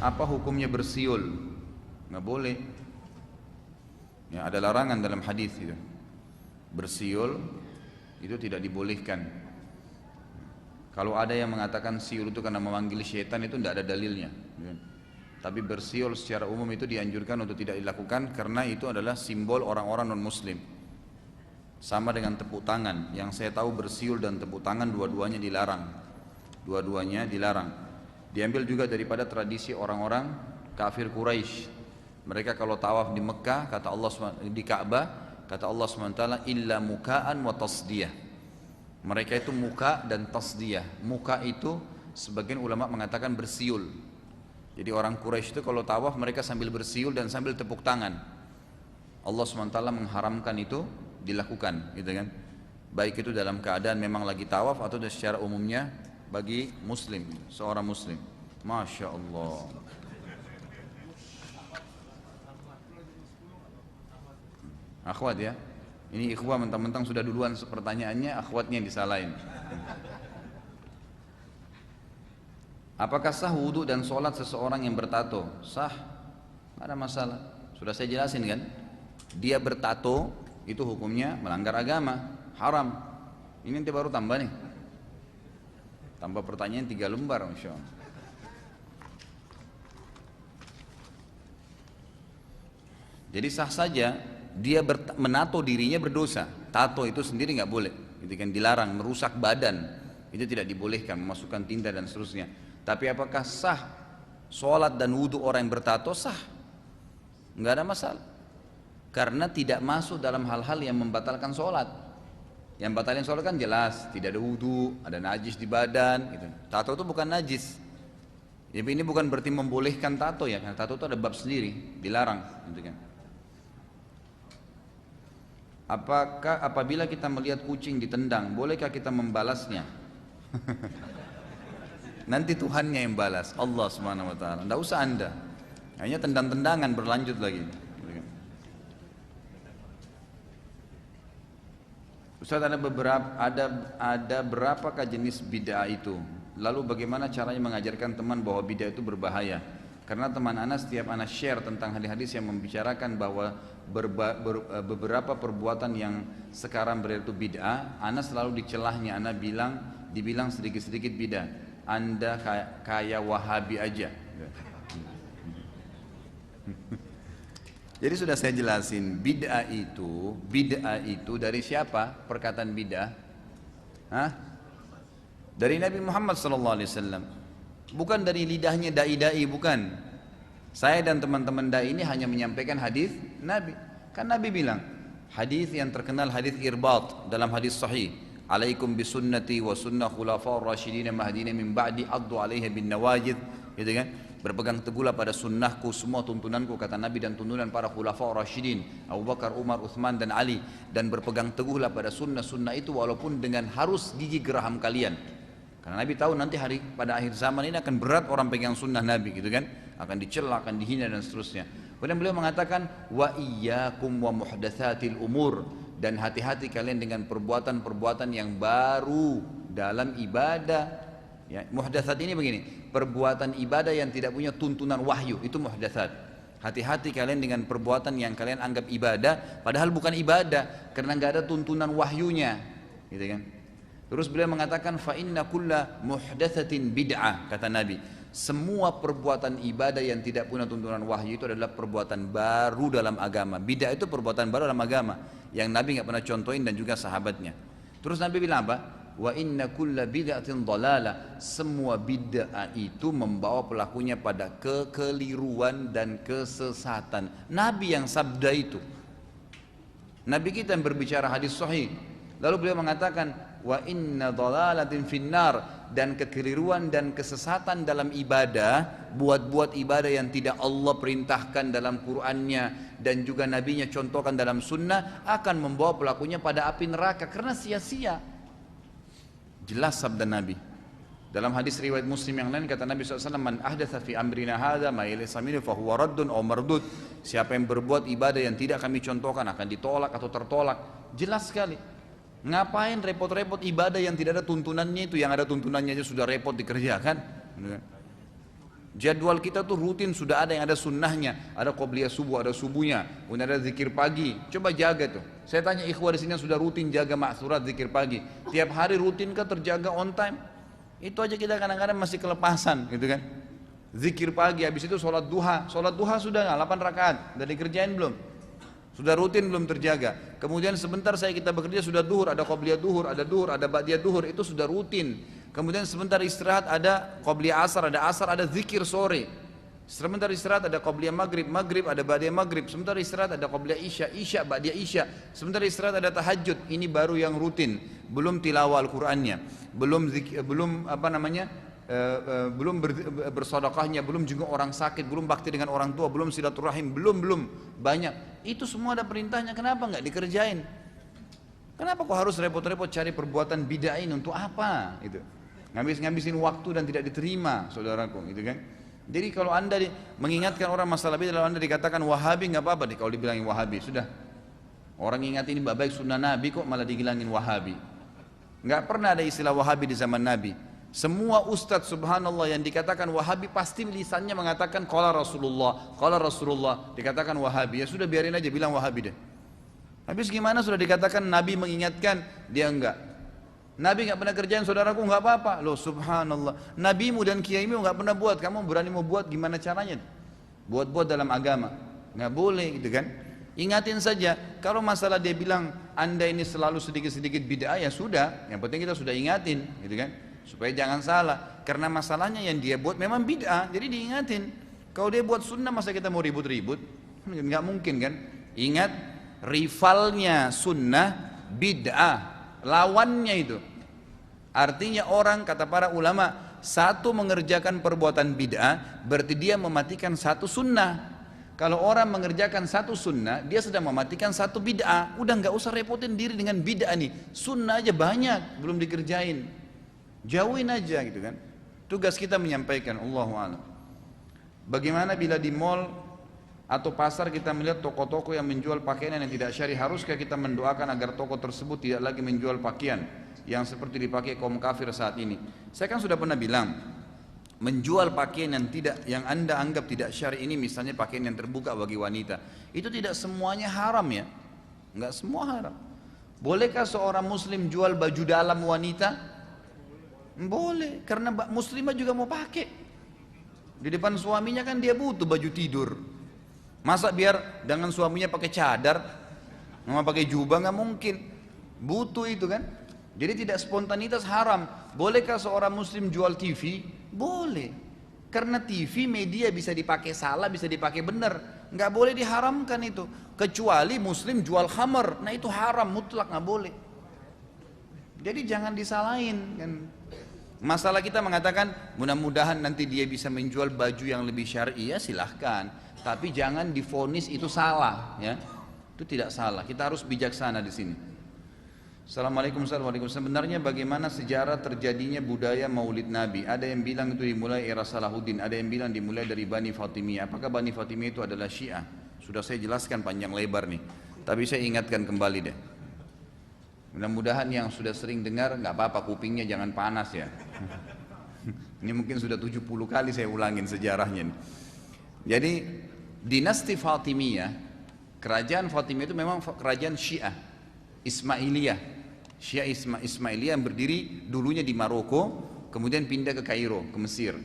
apa hukumnya bersiul? Nggak boleh. Ya, ada larangan dalam hadis itu. Bersiul itu tidak dibolehkan. Kalau ada yang mengatakan siul itu karena memanggil syaitan, itu tidak ada dalilnya. Tapi bersiul secara umum itu dianjurkan untuk tidak dilakukan karena itu adalah simbol orang-orang non-muslim. Sama dengan tepuk tangan. Yang saya tahu bersiul dan tepuk tangan dua-duanya dilarang. Dua-duanya dilarang. Diambil juga daripada tradisi orang-orang kafir Quraisy. Mereka kalau tawaf di Mekah, kata Allah di Ka'bah, kata Allah SWT, illa muka'an wa tasdiyah. Mereka itu muka dan tasdiyah. Muka itu sebagian ulama mengatakan bersiul. Jadi orang Quraisy itu kalau tawaf mereka sambil bersiul dan sambil tepuk tangan. Allah SWT mengharamkan itu dilakukan, gitu kan? Baik itu dalam keadaan memang lagi tawaf atau secara umumnya bagi muslim, seorang muslim. Masya Allah. Akhwat ya. Ini ikhwah mentang-mentang sudah duluan pertanyaannya, akhwatnya yang disalahin. Apakah sah wudhu dan sholat seseorang yang bertato? Sah, nggak ada masalah. Sudah saya jelasin kan? Dia bertato itu hukumnya melanggar agama, haram. Ini nanti baru tambah nih. Tambah pertanyaan 3 lembar, Masya Allah. Jadi sah saja dia menato dirinya berdosa. Tato itu sendiri nggak boleh, itu kan dilarang, merusak badan. Itu tidak dibolehkan, memasukkan tinta dan seterusnya. Tapi apakah sah sholat dan wudhu orang yang bertato? Sah, nggak ada masalah. Karena tidak masuk dalam hal-hal yang membatalkan sholat. Yang batalkan sholat kan jelas, tidak ada wudhu, ada najis di badan. Gitu. Tato itu bukan najis. Jadi ini bukan berarti membolehkan tato ya, karena tato itu ada bab sendiri, dilarang. Gitu kan. Apakah apabila kita melihat kucing ditendang, bolehkah kita membalasnya? Nanti Tuhannya yang balas, Allah Subhanahu wa taala. Enggak usah Anda. Hanya tendang-tendangan berlanjut lagi. Ustaz, ada berapakah jenis bid'ah itu? Lalu bagaimana caranya mengajarkan teman bahwa bid'ah itu berbahaya? Karena teman Ana setiap Ana share tentang hadis-hadis yang membicarakan bahwa beberapa perbuatan yang sekarang berarti bid'ah, Ana selalu dicelahnya, Ana dibilang sedikit-sedikit bid'ah. Anda kayak Wahabi aja. Jadi sudah saya jelasin, bid'ah itu dari siapa? Perkataan bid'ah? Hah? Dari Nabi Muhammad SAW. Bukan dari lidahnya dai-dai, bukan. Saya dan teman-teman dai ini hanya menyampaikan hadis Nabi. Kan Nabi bilang, hadis yang terkenal hadis irbat dalam hadis sahih, alaikum bisunnati wa sunnah khulafa'ur rasyidin mahdina min ba'di addu 'alaiha bin nawajid, gitu kan? Berpegang teguhlah pada sunnahku, semua tuntunanku, kata Nabi, dan tuntunan para khulafa'ur rasyidin Abu Bakar, Umar, Uthman dan Ali, dan berpegang teguhlah pada sunnah-sunnah itu walaupun dengan harus gigi geraham kalian. Karena Nabi tahu nanti pada akhir zaman ini akan berat orang pegang sunnah Nabi, gitu kan? Akan dicela, akan dihina dan seterusnya. Kemudian beliau mengatakan, wa iyyakum wa muhdatsatil umur, dan hati-hati kalian dengan perbuatan-perbuatan yang baru dalam ibadah. Ya, muhdatsat ini begini, perbuatan ibadah yang tidak punya tuntunan wahyu, itu muhdatsat. Hati-hati kalian dengan perbuatan yang kalian anggap ibadah, padahal bukan ibadah, karena nggak ada tuntunan wahyunya, gitu kan? Terus beliau mengatakan fa inna kulla muhdatsatin bid'ah, kata Nabi. Semua perbuatan ibadah yang tidak punya tuntunan wahyu itu adalah perbuatan baru dalam agama. Bid'ah itu perbuatan baru dalam agama yang Nabi nggak pernah contohin dan juga sahabatnya. Terus Nabi bilang apa? Wa inna kulla bid'atin dhalalah. Semua bid'ah itu membawa pelakunya pada kekeliruan dan kesesatan. Nabi yang sabda itu. Nabi kita yang berbicara hadis sahih. Lalu beliau mengatakan wa inna dhalalatin finnar, dan kekeliruan dan kesesatan dalam ibadah, buat ibadah yang tidak Allah perintahkan dalam Qur'annya dan juga Nabinya contohkan dalam sunnah, akan membawa pelakunya pada api neraka karena sia-sia. Jelas sabda Nabi. Dalam hadis riwayat Muslim yang lain kata Nabi SAW, man ahdatsa fi amrina hadza ma laysa minhu fa huwa raddun aw mardud. Siapa yang berbuat ibadah yang tidak kami contohkan akan ditolak atau tertolak. Jelas sekali. Ngapain repot-repot ibadah yang tidak ada tuntunannya itu, yang ada tuntunannya aja sudah repot dikerjakan. Jadwal kita tuh rutin sudah ada yang ada sunnahnya, ada qobliyah subuh, ada subuhnya, kemudian ada zikir pagi. Coba jaga tuh. Saya tanya ikhwah di sini yang sudah rutin jaga maksurat zikir pagi. Tiap hari rutin kan terjaga on time? Itu aja kita kadang-kadang masih kelepasan gitu kan. Zikir pagi, habis itu sholat duha. Sholat duha sudah nggak? 8 rakaat, udah dikerjain belum? Sudah rutin belum terjaga. Kemudian sebentar kita bekerja sudah duhur, ada qobliyah duhur, ada ba'diyah duhur, itu sudah rutin. Kemudian sebentar istirahat ada qobliyah asar, ada zikir sore. Sebentar istirahat ada qobliyah maghrib, ada ba'diyah maghrib. Sebentar istirahat ada qobliyah isya, ba'diyah isya. Sebentar istirahat ada tahajud. Ini baru yang rutin, belum tilawah Al-Qur'annya, belum bersedekahnya, belum juga orang sakit, belum bakti dengan orang tua, belum silaturahim, belum banyak. Itu semua ada perintahnya, kenapa nggak dikerjain? Kenapa kok harus repot-repot cari perbuatan bid'ah ini untuk apa? Itu ngabisin waktu dan tidak diterima, saudaraku, gitu kan? Jadi kalau anda mengingatkan orang masalah bid'ah, kalau anda dikatakan Wahabi nggak apa-apa deh kalau dibilangin Wahabi, sudah. Orang ingat ini baik sunnah Nabi kok malah dibilangin Wahabi. Nggak pernah ada istilah Wahabi di zaman Nabi. Semua ustadz subhanallah yang dikatakan Wahabi pasti lisannya mengatakan qala Rasulullah, dikatakan Wahabi. Ya sudah biarin aja bilang Wahabi deh. Habis gimana sudah dikatakan Nabi mengingatkan, dia enggak. Nabi enggak pernah kerjain, saudaraku, enggak apa-apa. Loh subhanallah, nabimu dan kiaimu enggak pernah buat, kamu berani mau buat, gimana caranya? Buat-buat dalam agama, enggak boleh gitu kan. Ingatin saja, kalau masalah dia bilang anda ini selalu sedikit-sedikit bid'ah, ya sudah, yang penting kita sudah ingatin gitu kan, supaya jangan salah. Karena masalahnya yang dia buat memang bid'ah, jadi diingatin. Kalau dia buat sunnah, masa kita mau ribut-ribut? Enggak mungkin kan. Ingat, rivalnya sunnah bid'ah, lawannya itu. Artinya orang, kata para ulama, satu mengerjakan perbuatan bid'ah berarti dia mematikan satu sunnah. Kalau orang mengerjakan satu sunnah, dia sedang mematikan satu bid'ah. Udah nggak usah repotin diri dengan bid'ah nih, sunnah aja banyak belum dikerjain, jauhin aja gitu kan. Tugas kita menyampaikan, Allahu a'lam. Bagaimana bila di mall atau pasar kita melihat toko-toko yang menjual pakaian yang tidak syar'i, haruskah kita mendoakan agar toko tersebut tidak lagi menjual pakaian yang seperti dipakai kaum kafir saat ini? Saya kan sudah pernah bilang, menjual pakaian yang anda anggap tidak syar'i ini, misalnya pakaian yang terbuka bagi wanita, itu tidak semuanya haram ya, nggak semua haram. Bolehkah seorang muslim jual baju dalam wanita? Boleh, karena muslimah juga mau pakai. Di depan suaminya kan dia butuh baju tidur. Masa biar dengan suaminya pakai cadar, mau pakai jubah, nggak mungkin. Butuh itu kan. Jadi tidak spontanitas haram. Bolehkah seorang muslim jual TV? Boleh. Karena TV media bisa dipakai salah, bisa dipakai benar. Nggak boleh diharamkan itu. Kecuali muslim jual khamar, nah itu haram mutlak, nggak boleh. Jadi jangan disalahin kan. Masalah kita mengatakan mudah-mudahan nanti dia bisa menjual baju yang lebih syar'i, ya silahkan. Tapi jangan divonis itu salah, ya. Itu tidak salah. Kita harus bijaksana di sini. Assalamualaikum warahmatullahi wabarakatuh. Sebenarnya bagaimana sejarah terjadinya budaya Maulid Nabi? Ada yang bilang itu dimulai era Salahuddin, ada yang bilang dimulai dari Bani Fatimiyah. Apakah Bani Fatimiyah itu adalah Syiah? Sudah saya jelaskan panjang lebar nih. Tapi saya ingatkan kembali deh. Mudah-mudahan yang sudah sering dengar nggak apa-apa, kupingnya jangan panas ya. Ini mungkin sudah 70 kali saya ulangin sejarahnya nih. Jadi dinasti Fatimiyah, kerajaan Fatimiyah itu memang kerajaan Syiah Ismailiyah. Syiah Ismailiyah yang berdiri dulunya di Maroko, kemudian pindah ke Kairo, ke Mesir.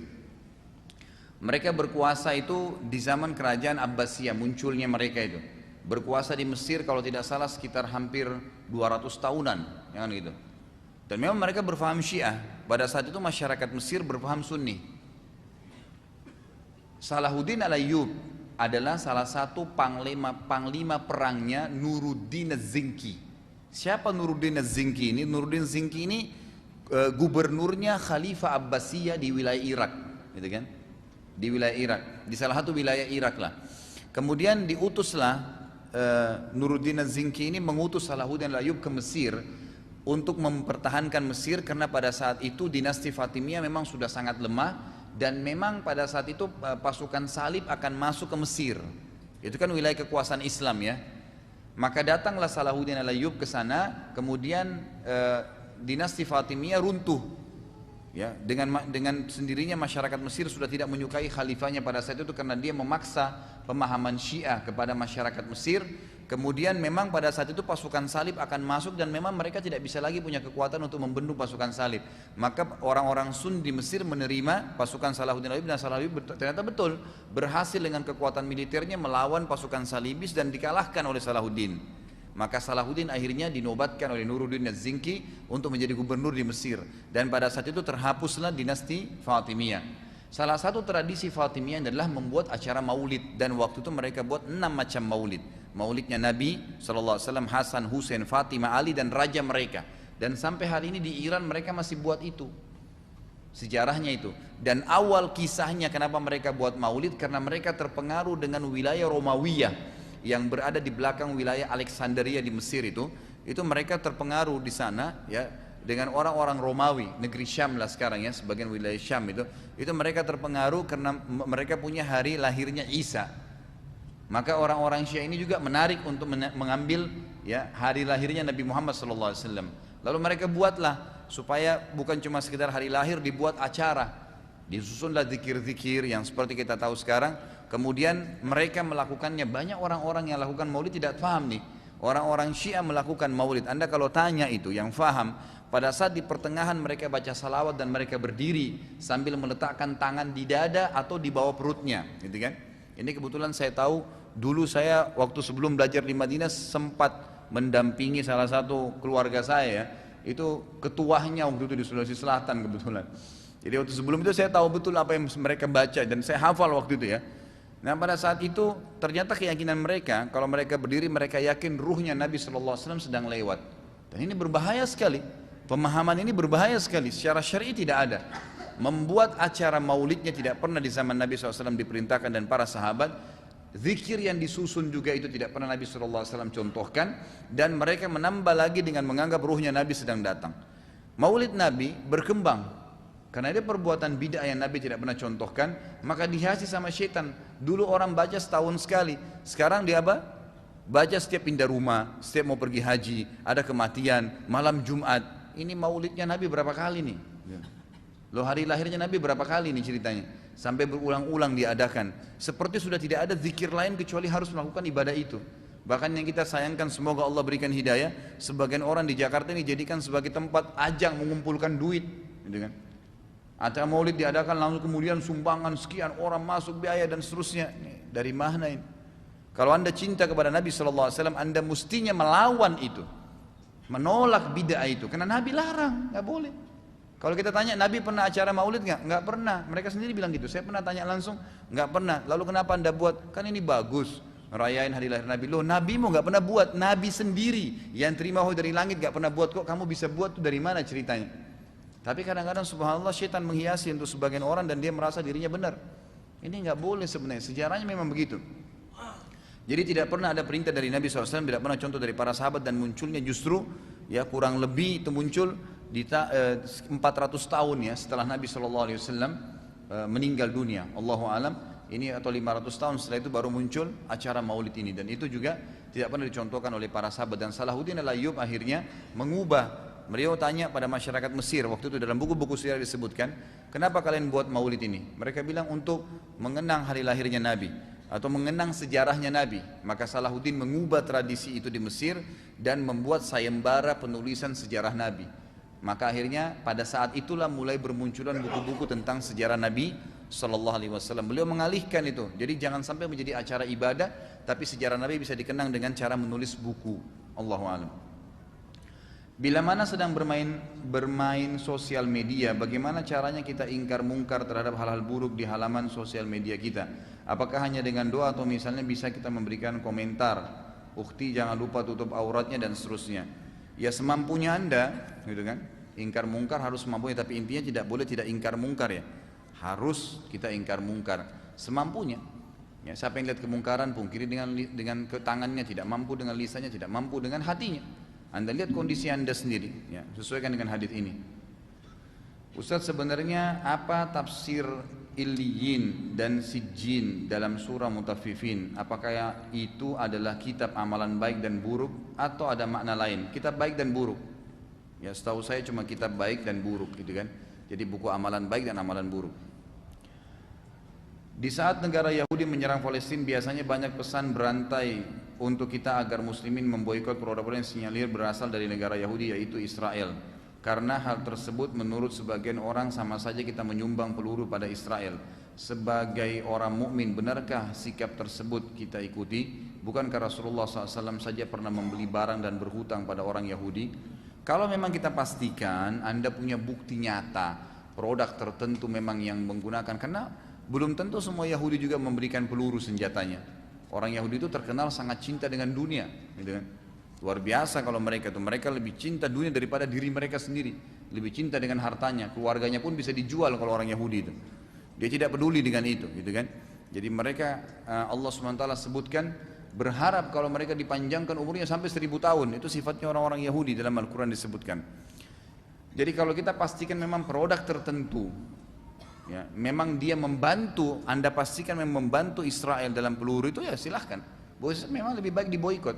Mereka berkuasa itu di zaman kerajaan Abbasiyah, munculnya mereka itu. Berkuasa di Mesir kalau tidak salah sekitar hampir 200 tahunan, ya kan gitu. Dan memang mereka berfaham Syiah. Pada saat itu masyarakat Mesir berfaham Sunni. Salahuddin al-Ayyub adalah salah satu panglima perangnya Nuruddin Az-Zinki. Siapa Nuruddin Az-Zinki ini? Nuruddin Az-Zinki ini gubernurnya Khalifah Abbasiyah di wilayah Irak, gitu kan? Di wilayah Irak, di salah satu wilayah Irak lah. Kemudian diutuslah Nuruddin Az-Zinki ini mengutus Salahuddin al-Ayyub ke Mesir untuk mempertahankan Mesir, karena pada saat itu dinasti Fatimiyah memang sudah sangat lemah dan memang pada saat itu pasukan salib akan masuk ke Mesir. Itu kan wilayah kekuasaan Islam ya. Maka datanglah Salahuddin al-Ayyub ke sana, kemudian dinasti Fatimiyah runtuh. Ya, dengan sendirinya masyarakat Mesir sudah tidak menyukai khalifahnya pada saat itu karena dia memaksa pemahaman Syiah kepada masyarakat Mesir. Kemudian memang pada saat itu pasukan salib akan masuk dan memang mereka tidak bisa lagi punya kekuatan untuk membendung pasukan salib. Maka orang-orang Sunni di Mesir menerima pasukan Salahuddin Ayyubi dan Salahuddin ternyata betul berhasil dengan kekuatan militernya melawan pasukan salibis dan dikalahkan oleh Salahuddin. Maka Salahuddin akhirnya dinobatkan oleh Nuruddin Az-Zinki untuk menjadi gubernur di Mesir. Dan pada saat itu terhapuslah dinasti Fatimiyah. Salah satu tradisi Fatimiyah adalah membuat acara maulid. Dan waktu itu mereka buat 6 macam maulid. Maulidnya Nabi SAW, Hasan, Husain, Fatimah, Ali dan raja mereka. Dan sampai hari ini di Iran mereka masih buat itu. Sejarahnya itu. Dan awal kisahnya kenapa mereka buat maulid, karena mereka terpengaruh dengan wilayah Romawiya yang berada di belakang wilayah Alexandria di Mesir itu mereka terpengaruh di sana ya dengan orang-orang Romawi, negeri Syam lah sekarang ya, sebagian wilayah Syam itu mereka terpengaruh karena mereka punya hari lahirnya Isa. Maka orang-orang Syiah ini juga menarik untuk mengambil ya hari lahirnya Nabi Muhammad SAW. Lalu mereka buatlah supaya bukan cuma sekedar hari lahir, dibuat acara, disusunlah zikir-zikir yang seperti kita tahu sekarang. Kemudian mereka melakukannya, banyak orang-orang yang lakukan maulid tidak paham nih. Orang-orang Syiah melakukan maulid, Anda kalau tanya itu yang faham, pada saat di pertengahan mereka baca salawat dan mereka berdiri sambil meletakkan tangan di dada atau di bawah perutnya, gitu kan? Ini kebetulan saya tahu, dulu saya waktu sebelum belajar di Madinah sempat mendampingi salah satu keluarga saya, itu ketuanya waktu itu di Sulawesi Selatan kebetulan. Jadi waktu sebelum itu saya tahu betul apa yang mereka baca dan saya hafal waktu itu ya. Nah pada saat itu ternyata keyakinan mereka, kalau mereka berdiri mereka yakin ruhnya Nabi SAW sedang lewat. Dan ini berbahaya sekali, pemahaman ini berbahaya sekali, secara syar'i tidak ada. Membuat acara maulidnya tidak pernah di zaman Nabi SAW diperintahkan dan para sahabat. Zikir yang disusun juga itu tidak pernah Nabi SAW contohkan. Dan mereka menambah lagi dengan menganggap ruhnya Nabi sedang datang. Maulid Nabi berkembang karena ada perbuatan bid'ah yang Nabi tidak pernah contohkan, maka dihiasi sama syaitan. Dulu orang baca setahun sekali, sekarang dia apa? Baca setiap pindah rumah, setiap mau pergi haji, ada kematian, malam Jumat. Ini maulidnya Nabi berapa kali nih? Loh hari lahirnya Nabi berapa kali nih ceritanya? Sampai berulang-ulang diadakan. Seperti sudah tidak ada zikir lain kecuali harus melakukan ibadah itu. Bahkan yang kita sayangkan, semoga Allah berikan hidayah, sebagian orang di Jakarta ini jadikan sebagai tempat ajang mengumpulkan duit, gitu kan? Acara maulid diadakan lalu kemudian sumbangan sekian orang masuk biaya dan seterusnya. Nih, dari mana ini? Kalau Anda cinta kepada Nabi SAW, Anda mestinya melawan itu, menolak bid'ah itu, karena Nabi larang, nggak boleh. Kalau kita tanya Nabi pernah acara maulid nggak? Nggak pernah. Mereka sendiri bilang gitu. Saya pernah tanya langsung, nggak pernah. Lalu kenapa Anda buat? Kan ini bagus, ngerayain hari lahir Nabi. Loh, Nabi mau nggak pernah buat? Nabi sendiri yang terima wahyu dari langit nggak pernah buat, kok kamu bisa buat? Tuh dari mana ceritanya? Tapi kadang-kadang subhanallah syaitan menghiasi untuk sebagian orang dan dia merasa dirinya benar. Ini nggak boleh sebenarnya, sejarahnya memang begitu. Jadi tidak pernah ada perintah dari Nabi SAW, tidak pernah contoh dari para sahabat, dan munculnya justru ya kurang lebih itu muncul di 400 tahun ya setelah Nabi SAW meninggal dunia. Allahu alam, ini atau 500 tahun setelah itu baru muncul acara maulid ini, dan itu juga tidak pernah dicontohkan oleh para sahabat. Dan Salahuddin Al-Ayyub akhirnya mengubah. Beliau tanya pada masyarakat Mesir, waktu itu dalam buku-buku sejarah disebutkan, kenapa kalian buat maulid ini? Mereka bilang untuk mengenang hari lahirnya Nabi atau mengenang sejarahnya Nabi. Maka Salahuddin mengubah tradisi itu di Mesir dan membuat sayembara penulisan sejarah Nabi. Maka akhirnya pada saat itulah mulai bermunculan buku-buku tentang sejarah Nabi Sallallahu Alaihi Wasallam. Beliau mengalihkan itu, jadi jangan sampai menjadi acara ibadah, tapi sejarah Nabi bisa dikenang dengan cara menulis buku. Allahu a'lam. Bila mana sedang bermain sosial media, bagaimana caranya kita ingkar mungkar terhadap hal-hal buruk di halaman sosial media kita? Apakah hanya dengan doa atau misalnya bisa kita memberikan komentar, "Ukhti jangan lupa tutup auratnya" dan seterusnya? Ya semampunya Anda, gitu kan? Ingkar mungkar harus semampunya, tapi intinya tidak boleh tidak ingkar mungkar ya. Harus kita ingkar mungkar semampunya. Ya, siapa yang lihat kemungkaran pungkiri dengan tangannya, tidak mampu dengan lisannya, tidak mampu dengan hatinya. Anda lihat kondisi Anda sendiri, ya, sesuaikan dengan hadis ini. Ustaz, sebenarnya apa tafsir Illiyin dan Sijjin dalam surah Mutaffifin? Apakah itu adalah kitab amalan baik dan buruk atau ada makna lain? Kitab baik dan buruk. Ya, setahu saya cuma kitab baik dan buruk, gitu kan. Jadi buku amalan baik dan amalan buruk. Di saat negara Yahudi menyerang Palestina, biasanya banyak pesan berantai untuk kita agar muslimin memboikot produk-produk yang sinyalir berasal dari negara Yahudi, yaitu Israel. Karena hal tersebut menurut sebagian orang sama saja kita menyumbang peluru pada Israel. Sebagai orang mukmin, benarkah sikap tersebut kita ikuti? Bukankah Rasulullah SAW saja pernah membeli barang dan berhutang pada orang Yahudi? Kalau memang kita pastikan Anda punya bukti nyata produk tertentu memang yang menggunakan, karena belum tentu semua Yahudi juga memberikan peluru senjatanya. Orang Yahudi itu terkenal sangat cinta dengan dunia, gitu kan? Luar biasa kalau mereka lebih cinta dunia daripada diri mereka sendiri, lebih cinta dengan hartanya, keluarganya pun bisa dijual kalau orang Yahudi itu. Dia tidak peduli dengan itu, gitu kan? Jadi mereka Allah SWT sebutkan berharap kalau mereka dipanjangkan umurnya sampai 1000 tahun. Itu sifatnya orang-orang Yahudi dalam Al-Quran disebutkan. Jadi kalau kita pastikan memang produk tertentu, ya, memang dia membantu, Anda pastikan memang membantu Israel dalam peluru itu, ya silahkan. Memang lebih baik diboikot.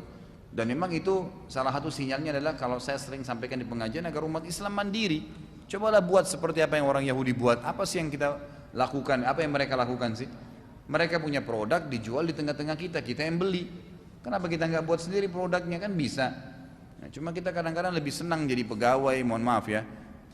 Dan memang itu salah satu sinyalnya adalah kalau saya sering sampaikan di pengajian agar umat Islam mandiri. Cobalah buat seperti apa yang orang Yahudi buat. Apa sih yang kita lakukan? Apa yang mereka lakukan sih? Mereka punya produk dijual di tengah-tengah kita, kita yang beli. Kenapa kita nggak buat sendiri produknya? Kan bisa. Nah, cuma kita kadang-kadang lebih senang jadi pegawai, mohon maaf ya,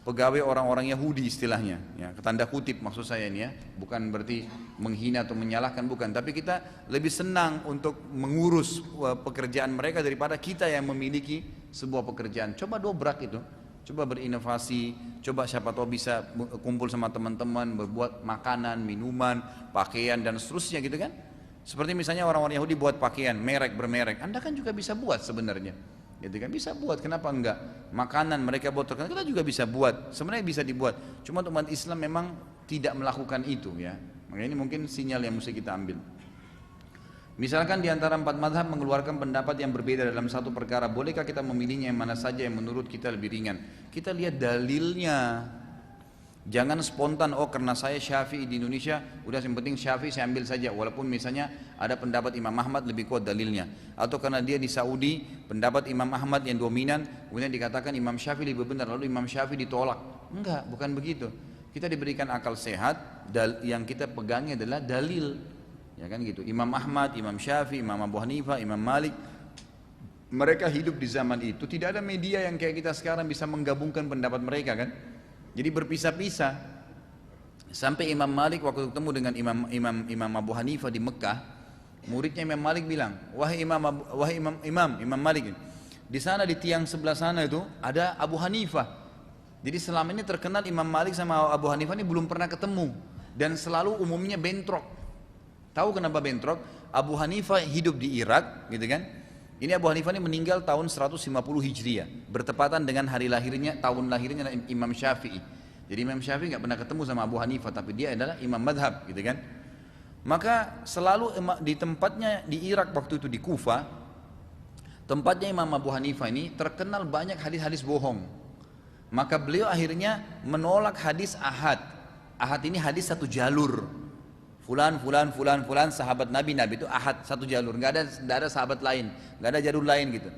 pegawai orang-orang Yahudi istilahnya, ya, tanda kutip maksud saya ini ya, bukan berarti menghina atau menyalahkan, bukan, tapi kita lebih senang untuk mengurus pekerjaan mereka daripada kita yang memiliki sebuah pekerjaan. Coba dobrak itu, coba berinovasi, coba siapa tahu bisa kumpul sama teman-teman, berbuat makanan, minuman, pakaian dan seterusnya gitu kan. Seperti misalnya orang-orang Yahudi buat pakaian, merek bermerek, Anda kan juga bisa buat sebenarnya. Gitu kan, bisa buat, kenapa enggak? Makanan mereka buat terkenal, kita juga bisa buat, sebenarnya bisa dibuat. Cuma umat Islam memang tidak melakukan itu ya. Makanya ini mungkin sinyal yang mesti kita ambil. Misalkan di antara 4 mazhab mengeluarkan pendapat yang berbeda dalam satu perkara, bolehkah kita memilihnya yang mana saja yang menurut kita lebih ringan? Kita lihat dalilnya. Jangan spontan, oh karena saya Syafi'i di Indonesia, udah yang penting Syafi'i saya ambil saja. Walaupun misalnya ada pendapat Imam Ahmad lebih kuat dalilnya. Atau karena dia di Saudi, pendapat Imam Ahmad yang dominan, kemudian dikatakan Imam Syafi'i lebih benar, lalu Imam Syafi'i ditolak. Enggak, bukan begitu. Kita diberikan akal sehat, yang kita pegangnya adalah dalil. Ya kan gitu. Imam Ahmad, Imam Syafi'i, Imam Abu Hanifah, Imam Malik, mereka hidup di zaman itu. Tidak ada media yang kayak kita sekarang bisa menggabungkan pendapat mereka kan. Jadi berpisah-pisah. Sampai Imam Malik waktu ketemu dengan Imam Abu Hanifah di Mekah, muridnya Imam Malik bilang, wahai Imam Malik, di sana di tiang sebelah sana itu ada Abu Hanifah. Jadi selama ini terkenal Imam Malik sama Abu Hanifah ini belum pernah ketemu dan selalu umumnya bentrok. Tahu kenapa bentrok? Abu Hanifah hidup di Irak, gitu kan? Ini Abu Hanifah ini meninggal tahun 150 Hijriah, bertepatan dengan hari lahirnya, tahun lahirnya Imam Syafi'i. Jadi Imam Syafi'i nggak pernah ketemu sama Abu Hanifah, tapi dia adalah imam madhab, gitu kan? Maka selalu di tempatnya di Irak waktu itu di Kufa, tempatnya Imam Abu Hanifah ini terkenal banyak hadis-hadis bohong. Maka beliau akhirnya menolak hadis ahad. Ahad ini hadis satu jalur. Fulan sahabat Nabi itu ahad, satu jalur, nggak ada sahabat lain, nggak ada jalur lain gitu.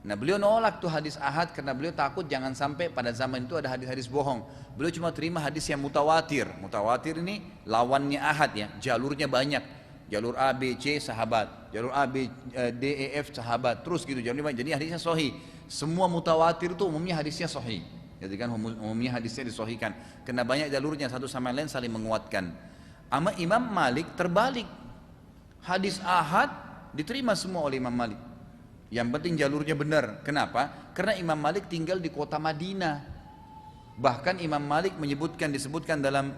Nah beliau nolak tuh hadis ahad karena beliau takut jangan sampai pada zaman itu ada hadis-hadis bohong. Beliau cuma terima hadis yang mutawatir. Mutawatir ini lawannya ahad ya, jalurnya banyak. Jalur A, B, C sahabat, jalur A, B, D, E, F sahabat, terus gitu jalurnya banyak. Jadi hadisnya sahih. Semua mutawatir itu umumnya hadisnya sahih. Jadi kan umumnya hadisnya disahihkan. Karena banyak jalurnya satu sama lain saling menguatkan. Ama Imam Malik terbalik, hadis ahad diterima semua oleh Imam Malik. Yang penting jalurnya benar. Kenapa? Karena Imam Malik tinggal di kota Madinah. Bahkan Imam Malik disebutkan dalam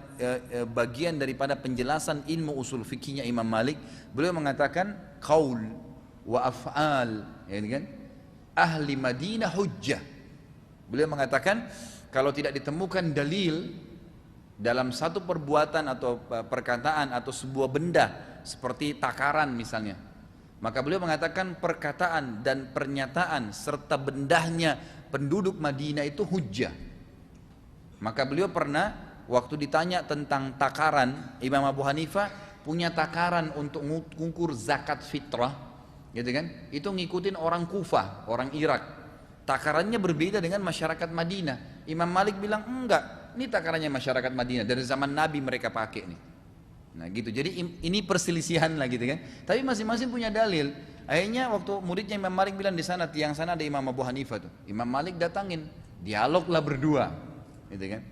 bagian daripada penjelasan ilmu usul fikihnya Imam Malik, beliau mengatakan qaul wa af'al, ya kan? Ahli Madinah hujjah. Beliau mengatakan kalau tidak ditemukan dalil dalam satu perbuatan atau perkataan atau sebuah benda seperti takaran misalnya, maka beliau mengatakan perkataan dan pernyataan serta bendahnya penduduk Madinah itu hujjah. Maka beliau pernah waktu ditanya tentang takaran, Imam Abu Hanifah punya takaran untuk mengukur zakat fitrah, gitu kan? Itu ngikutin orang Kufah, orang Irak. Takarannya berbeda dengan masyarakat Madinah. Imam Malik bilang enggak, Ini takarannya masyarakat Madinah dari zaman Nabi mereka pakai nih. Nah gitu, jadi ini perselisihan lah gitu kan. Tapi masing-masing punya dalil. Akhirnya waktu muridnya Imam Malik bilang di sana, tiang sana ada Imam Abu Hanifah tuh. Imam Malik datangin, dialoglah berdua, gitu kan.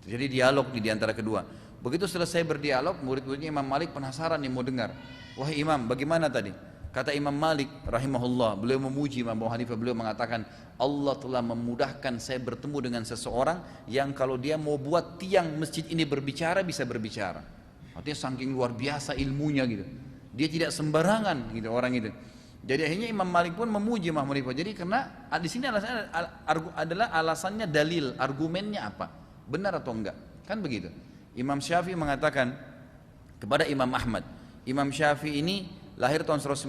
Jadi dialog di antara kedua. Begitu selesai berdialog, murid-muridnya Imam Malik penasaran nih mau dengar. Wahai Imam, bagaimana tadi? Kata Imam Malik rahimahullah, beliau memuji Imam Abu Hanifah, beliau mengatakan, Allah telah memudahkan saya bertemu dengan seseorang yang kalau dia mau buat tiang masjid ini berbicara, bisa berbicara. Artinya saking luar biasa ilmunya gitu. Dia tidak sembarangan gitu orang itu. Jadi akhirnya Imam Malik pun memuji Imam Abu Hanifah. Jadi karena di sini alasannya adalah alasannya dalil, argumennya apa? Benar atau enggak? Kan begitu. Imam Syafi'i mengatakan kepada Imam Ahmad, Imam Syafi'i ini lahir tahun 150,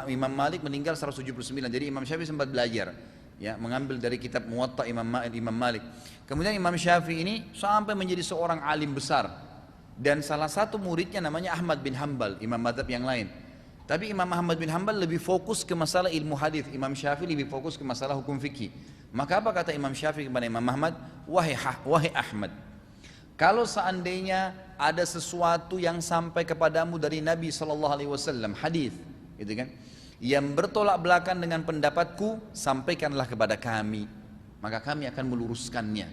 Imam Malik meninggal 179. Jadi Imam Syafi'i sempat belajar, ya, mengambil dari kitab Muwatta Imam Malik. Kemudian Imam Syafi'i ini sampai menjadi seorang alim besar. Dan salah satu muridnya namanya Ahmad bin Hanbal, imam madhab yang lain. Tapi Imam Ahmad bin Hanbal lebih fokus ke masalah ilmu hadis, Imam Syafi'i lebih fokus ke masalah hukum fikih. Maka apa kata Imam Syafi'i kepada Imam Ahmad? Wahai Ahmad, kalau seandainya ada sesuatu yang sampai kepadamu dari Nabi SAW, hadis, gitu kan, yang bertolak belakang dengan pendapatku, sampaikanlah kepada kami, maka kami akan meluruskannya.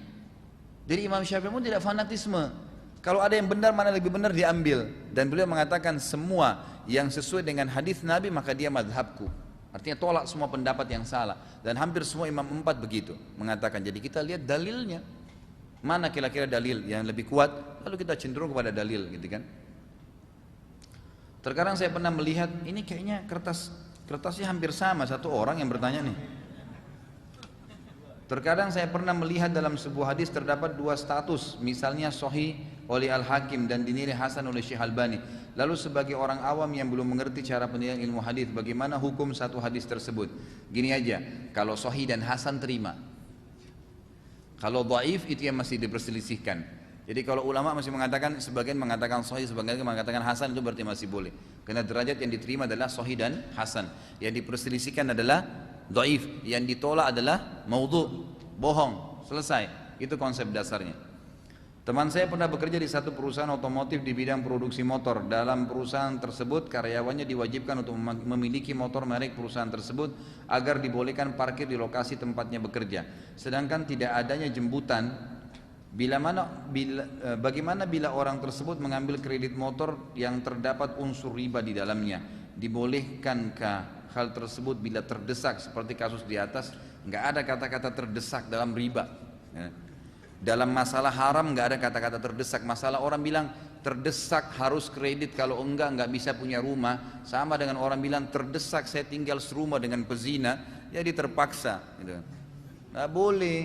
Jadi Imam Syafi'i pun tidak fanatisme. Kalau ada yang benar, mana lebih benar diambil. Dan beliau mengatakan semua yang sesuai dengan hadis Nabi maka dia madhabku. Artinya tolak semua pendapat yang salah. Dan hampir semua imam empat begitu mengatakan. Jadi kita lihat dalilnya. Mana kira-kira dalil yang lebih kuat, lalu kita cenderung kepada dalil gitu kan. Terkadang saya pernah melihat, ini kayaknya kertasnya hampir sama, satu orang yang bertanya nih. Terkadang saya pernah melihat dalam sebuah hadis terdapat dua status, misalnya sahih oleh Al-Hakim dan dinilai hasan oleh Syekh Albani. Lalu sebagai orang awam yang belum mengerti cara penilaian ilmu hadis, bagaimana hukum satu hadis tersebut? Gini aja, kalau sahih dan hasan terima. Kalau dhaif itu yang masih diperselisihkan. Jadi kalau ulama masih mengatakan, sebagian mengatakan sahih, sebagian mengatakan hasan, itu berarti masih boleh. Karena derajat yang diterima adalah sahih dan hasan. Yang diperselisihkan adalah dhaif, yang ditolak adalah maudhu, bohong, selesai. Itu konsep dasarnya. Teman saya pernah bekerja di satu perusahaan otomotif di bidang produksi motor. Dalam perusahaan tersebut karyawannya diwajibkan untuk memiliki motor merek perusahaan tersebut agar dibolehkan parkir di lokasi tempatnya bekerja. Sedangkan tidak adanya jemputan. Bagaimana bila orang tersebut mengambil kredit motor yang terdapat unsur riba di dalamnya? Dibolehkankah hal tersebut bila terdesak seperti kasus di atas? Nggak ada kata-kata terdesak dalam riba. Dalam masalah haram nggak ada kata-kata terdesak. Masalah orang bilang terdesak harus kredit, kalau enggak bisa punya rumah. Sama dengan orang bilang terdesak saya tinggal serumah dengan pezina, jadi terpaksa. Gitu. Nggak boleh,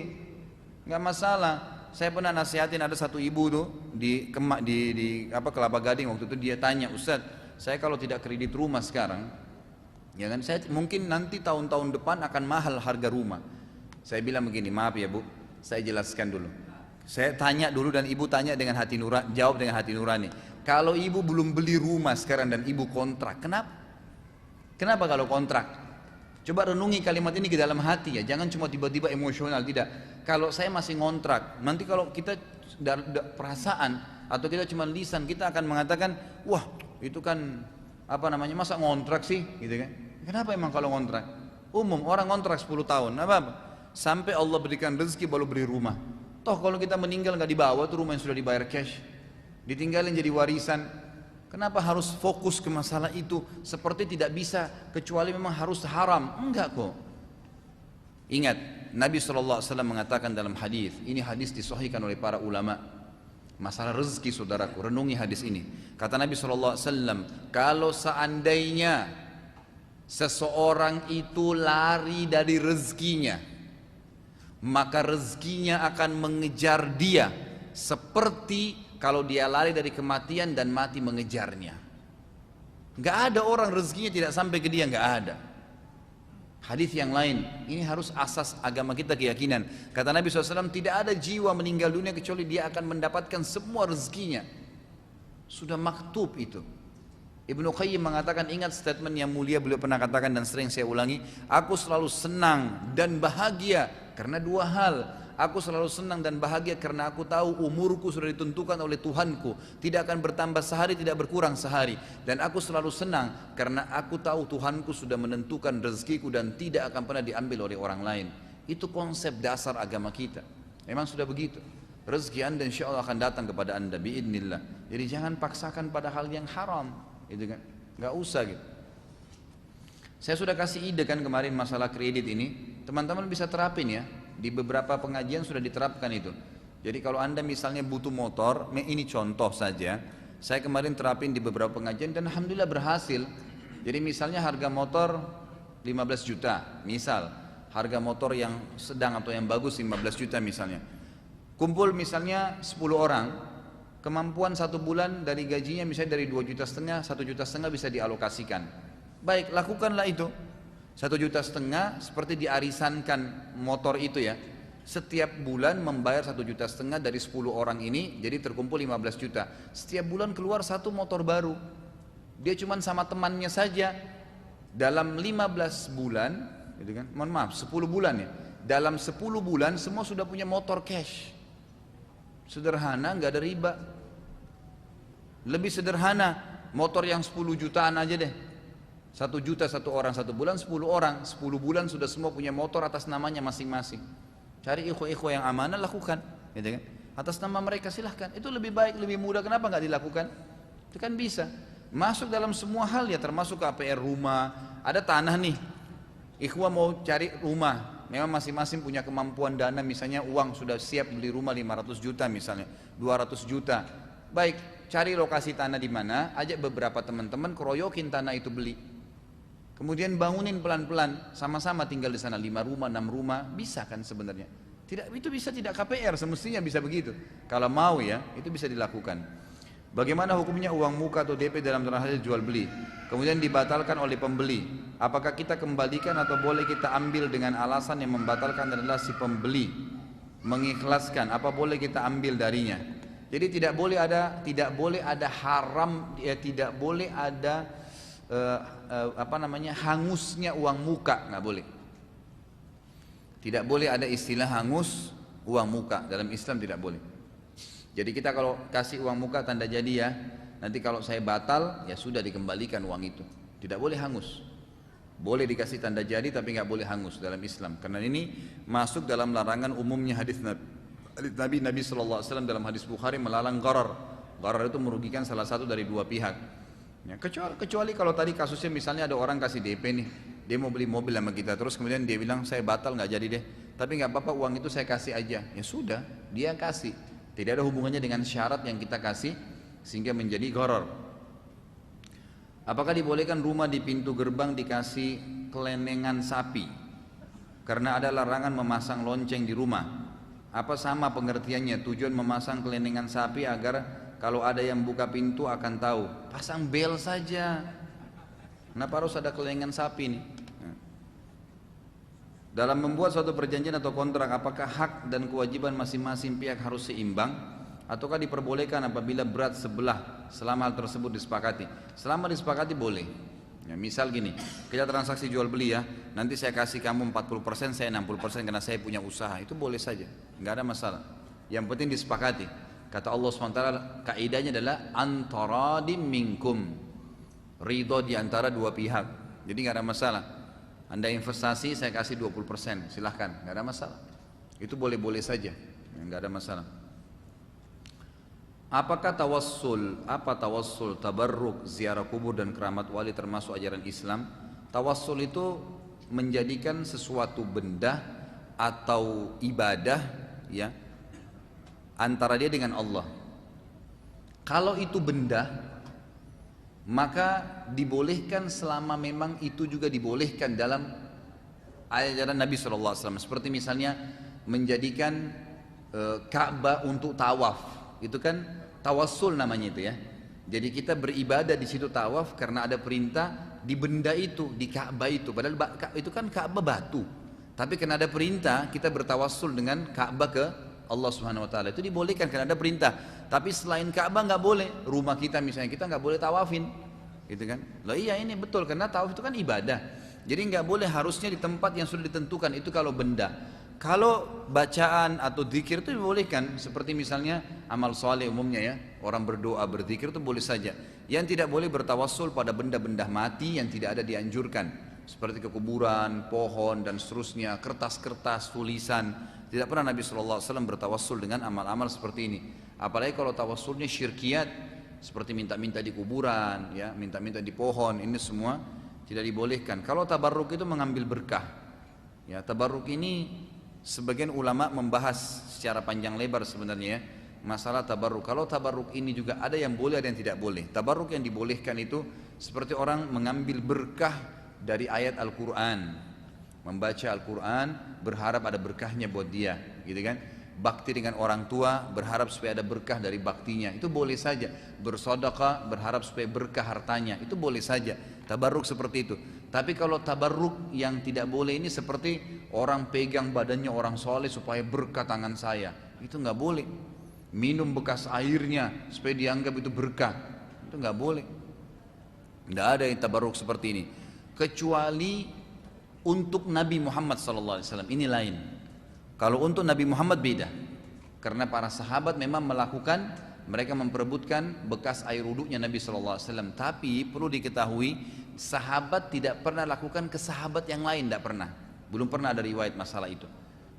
nggak masalah. Saya pernah nasihatin ada satu ibu tuh di Kelapa Gading waktu itu, dia tanya, Ustaz, saya kalau tidak kredit rumah sekarang, ya kan, saya mungkin nanti tahun-tahun depan akan mahal harga rumah. Saya bilang begini, maaf ya Bu, saya jelaskan dulu. Saya tanya dulu dan ibu tanya dengan hati nurani, jawab dengan hati nurani. Kalau ibu belum beli rumah sekarang dan ibu kontrak, kenapa? Kenapa kalau kontrak? Coba renungi kalimat ini ke dalam hati ya, jangan cuma tiba-tiba emosional, tidak. Kalau saya masih ngontrak, nanti kalau kita perasaan atau kita cuma lisan, kita akan mengatakan, wah itu kan apa namanya, masa ngontrak sih, gitu kan? Kenapa emang kalau ngontrak? Umum orang ngontrak 10 tahun, apa? Sampai Allah berikan rezeki baru beli rumah. Toh kalau kita meninggal nggak dibawa tuh rumah yang sudah dibayar cash, ditinggalin jadi warisan. Kenapa harus fokus ke masalah itu? Seperti tidak bisa kecuali memang harus haram. Enggak kok. Ingat, Nabi SAW mengatakan dalam hadis, ini hadis disahihkan oleh para ulama. Masalah rezeki saudaraku, renungi hadis ini. Kata Nabi SAW, kalau seandainya seseorang itu lari dari rezekinya, maka rezekinya akan mengejar dia seperti kalau dia lari dari kematian dan mati mengejarnya. Gak ada orang rezekinya tidak sampai ke dia, gak ada. Hadis yang lain, ini harus asas agama kita, keyakinan. Kata Nabi SAW, tidak ada jiwa meninggal dunia kecuali dia akan mendapatkan semua rezekinya. Sudah maktub itu. Ibnu Qayyim mengatakan, ingat statement yang mulia beliau pernah katakan dan sering saya ulangi, aku selalu senang dan bahagia karena dua hal. Aku selalu senang dan bahagia karena aku tahu umurku sudah ditentukan oleh Tuhanku, tidak akan bertambah sehari, tidak berkurang sehari. Dan aku selalu senang karena aku tahu Tuhanku sudah menentukan rezekiku dan tidak akan pernah diambil oleh orang lain. Itu konsep dasar agama kita. Memang sudah begitu. Rezeki anda insya Allah akan datang kepada anda biidnillah. Jadi jangan paksakan pada hal yang haram, gitu kan? Nggak usah gitu. Saya sudah kasih ide kan kemarin masalah kredit ini, teman-teman bisa terapin ya. Di beberapa pengajian sudah diterapkan itu. Jadi kalau anda misalnya butuh motor, ini contoh saja. Saya kemarin terapin di beberapa pengajian dan alhamdulillah berhasil. Jadi misalnya harga motor 15 juta, misal harga motor yang sedang atau yang bagus 15 juta misalnya. Kumpul misalnya 10 orang, kemampuan satu bulan dari gajinya misalnya dari 2,5 juta, 1,5 juta bisa dialokasikan. Baik, lakukanlah itu. 1,5 juta seperti diarisankan motor itu ya. Setiap bulan membayar 1,5 juta dari 10 orang ini, jadi terkumpul 15 juta. Setiap bulan keluar satu motor baru. Dia cuma sama temannya saja. Dalam 15 bulan, gitu kan? Mohon maaf, 10 bulan ya. Dalam 10 bulan semua sudah punya motor cash. Sederhana, nggak ada riba. Lebih sederhana, motor yang 10 jutaan aja deh. 1 juta satu orang satu bulan, 10 orang 10 bulan sudah semua punya motor atas namanya masing-masing. Cari ikhwa-ikhwa yang amanah, lakukan, gitu kan? Atas nama mereka silahkan. Itu lebih baik, lebih mudah. Kenapa nggak dilakukan? Itu kan bisa. Masuk dalam semua hal ya, termasuk KPR rumah. Ada tanah nih, ikhwa mau cari rumah. Memang masing-masing punya kemampuan dana, misalnya uang sudah siap beli rumah 500 juta misalnya, 200 juta. Baik, cari lokasi tanah di mana, ajak beberapa teman-teman keroyokin tanah itu beli. Kemudian bangunin pelan-pelan, sama-sama tinggal di sana 5 rumah, 6 rumah, bisa kan sebenarnya. Tidak, itu bisa tidak KPR, semestinya bisa begitu. Kalau mau ya, itu bisa dilakukan. Bagaimana hukumnya uang muka atau DP dalam transaksi jual beli, kemudian dibatalkan oleh pembeli? Apakah kita kembalikan atau boleh kita ambil dengan alasan yang membatalkan adalah si pembeli mengikhlaskan? Apa boleh kita ambil darinya? Jadi tidak boleh ada haram, ya tidak boleh ada hangusnya uang muka, nggak boleh. Tidak boleh ada istilah hangus uang muka dalam Islam, tidak boleh. Jadi kita kalau kasih uang muka tanda jadi ya, nanti kalau saya batal ya sudah dikembalikan uang itu. Tidak boleh hangus. Boleh dikasih tanda jadi tapi nggak boleh hangus dalam Islam. Karena ini masuk dalam larangan umumnya hadis Nabi SAW dalam hadis Bukhari melarang gharar. Gharar itu merugikan salah satu dari dua pihak. Ya, kecuali kalau tadi kasusnya misalnya ada orang kasih DP nih, dia mau beli mobil sama kita, terus kemudian dia bilang saya batal nggak jadi deh, tapi nggak apa-apa uang itu saya kasih aja. Ya sudah, dia kasih. Tidak ada hubungannya dengan syarat yang kita kasih sehingga menjadi gharar. Apakah dibolehkan rumah di pintu gerbang dikasih kelenengan sapi? Karena ada larangan memasang lonceng di rumah. Apa sama pengertiannya? Tujuan memasang kelenengan sapi agar kalau ada yang buka pintu akan tahu. Pasang bel saja. Kenapa harus ada kelenengan sapi nih? Dalam membuat suatu perjanjian atau kontrak, apakah hak dan kewajiban masing-masing pihak harus seimbang? Ataukah diperbolehkan apabila berat sebelah selama hal tersebut disepakati? Selama disepakati boleh. Ya, misal gini, kita transaksi jual beli ya, nanti saya kasih kamu 40%, saya 60% karena saya punya usaha, itu boleh saja, nggak ada masalah. Yang penting disepakati. Kata Allah SWT, kaidahnya adalah antaradim minkum, ridho di antara dua pihak. Jadi nggak ada masalah. Anda investasi, saya kasih 20%, silahkan, nggak ada masalah. Itu boleh-boleh saja, nggak ada masalah. Apakah tawassul, tabarruk, ziarah kubur dan keramat wali termasuk ajaran Islam? Tawassul itu menjadikan sesuatu benda atau ibadah ya antara dia dengan Allah. Kalau itu benda, maka dibolehkan selama memang itu juga dibolehkan dalam ajaran Nabi SAW. Seperti misalnya menjadikan Ka'bah untuk tawaf, itu kan tawassul namanya itu ya. Jadi kita beribadah di situ tawaf karena ada perintah di benda itu, di Ka'bah itu. Padahal itu kan Ka'bah batu, tapi karena ada perintah kita bertawassul dengan Ka'bah ke Allah Subhanahu Wa Taala. Itu dibolehkan karena ada perintah. Tapi selain Ka'bah nggak boleh. Rumah kita misalnya kita nggak boleh tawafin, gitu kan? Loh iya ini betul karena tawaf itu kan ibadah. Jadi nggak boleh, harusnya di tempat yang sudah ditentukan itu kalau benda. Kalau bacaan atau zikir itu dibolehkan, seperti misalnya amal soleh umumnya ya, orang berdoa berzikir itu boleh saja. Yang tidak boleh bertawassul pada benda-benda mati yang tidak ada dianjurkan, seperti ke kuburan, pohon dan seterusnya, kertas-kertas, tulisan. Tidak pernah Nabi SAW bertawassul dengan amal-amal seperti ini. Apalagi kalau tawassulnya syirkiyat, seperti minta-minta di kuburan, ya, minta-minta di pohon, ini semua tidak dibolehkan. Kalau tabarruk itu mengambil berkah. Ya, tabarruk ini sebagian ulama membahas secara panjang lebar sebenarnya ya, masalah tabarruk. Kalau tabarruk ini juga ada yang boleh, ada yang tidak boleh. Tabarruk yang dibolehkan itu seperti orang mengambil berkah dari ayat Al-Quran, membaca Al-Quran berharap ada berkahnya buat dia, gitu kan. Bakti dengan orang tua berharap supaya ada berkah dari baktinya, itu boleh saja. Bersedekah berharap supaya berkah hartanya, itu boleh saja. Tabarruk seperti itu. Tapi kalau tabarruk yang tidak boleh ini seperti orang pegang badannya orang soleh supaya berkah tangan saya, itu nggak boleh. Minum bekas airnya supaya dianggap itu berkah, itu nggak boleh. Nggak ada yang tabarruk seperti ini, kecuali untuk Nabi Muhammad SAW, ini lain. Kalau untuk Nabi Muhammad beda, karena para sahabat memang melakukan, mereka memperebutkan bekas air wuduknya Nabi SAW. Tapi perlu diketahui, sahabat tidak pernah lakukan ke sahabat yang lain, tidak pernah. Belum pernah ada riwayat masalah itu.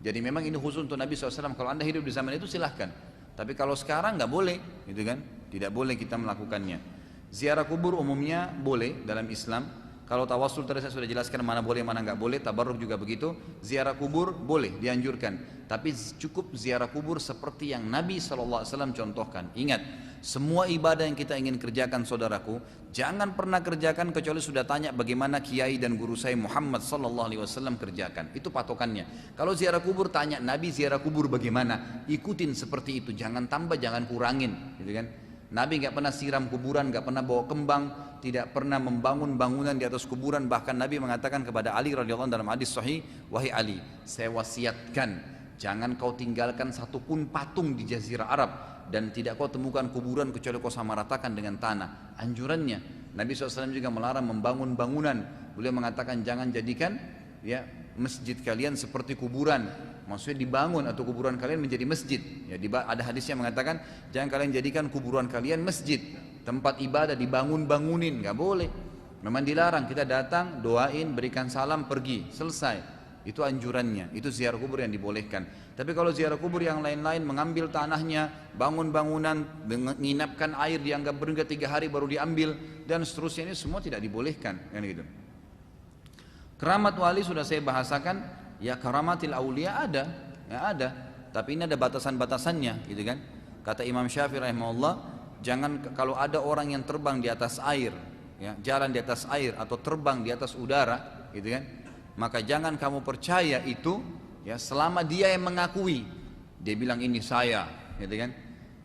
Jadi memang ini khusus untuk Nabi SAW. Kalau anda hidup di zaman itu silahkan. Tapi kalau sekarang nggak boleh, gitu kan? Tidak boleh kita melakukannya. Ziarah kubur umumnya boleh dalam Islam. Kalau tawassul tadi saya sudah jelaskan mana boleh mana nggak boleh, tabarruk juga begitu. Ziarah kubur boleh, dianjurkan. Tapi cukup ziarah kubur seperti yang Nabi SAW contohkan. Ingat, semua ibadah yang kita ingin kerjakan saudaraku, jangan pernah kerjakan kecuali sudah tanya bagaimana kiai dan guru saya Muhammad SAW kerjakan. Itu patokannya. Kalau ziarah kubur tanya Nabi ziarah kubur bagaimana, ikutin seperti itu. Jangan tambah, jangan kurangin, gitu kan? Nabi nggak pernah siram kuburan, nggak pernah bawa kembang, tidak pernah membangun bangunan di atas kuburan. Bahkan Nabi mengatakan kepada Ali radhiyallahu anhu dalam hadis sahih, wahai Ali, saya wasiatkan, jangan kau tinggalkan satupun patung di Jazirah Arab, dan tidak kau temukan kuburan kecuali kau samaratakan dengan tanah. Anjurannya, Nabi SAW juga melarang membangun bangunan. Beliau mengatakan jangan jadikan ya masjid kalian seperti kuburan. Maksudnya dibangun atau kuburan kalian menjadi masjid. Ya, ada hadisnya mengatakan jangan kalian jadikan kuburan kalian masjid, tempat ibadah dibangun-bangunin, nggak boleh. Memang dilarang, kita datang, doain, berikan salam, pergi, selesai. Itu anjurannya, itu ziarah kubur yang dibolehkan. Tapi kalau ziarah kubur yang lain-lain, mengambil tanahnya, bangun bangunan, menginapkan air, dianggap berhingga 3 hari baru diambil, dan seterusnya, ini semua tidak dibolehkan, kan gitu. Keramat wali sudah saya bahasakan. Ya karamatil aulia ada, ya ada. Tapi ini ada batasan-batasannya, gitu kan. Kata Imam Syafi'i rahimahullah, jangan kalau ada orang yang terbang di atas air, ya, jalan di atas air atau terbang di atas udara, gitu kan. Maka jangan kamu percaya itu, ya, selama dia yang mengakui, dia bilang ini saya, gitu kan.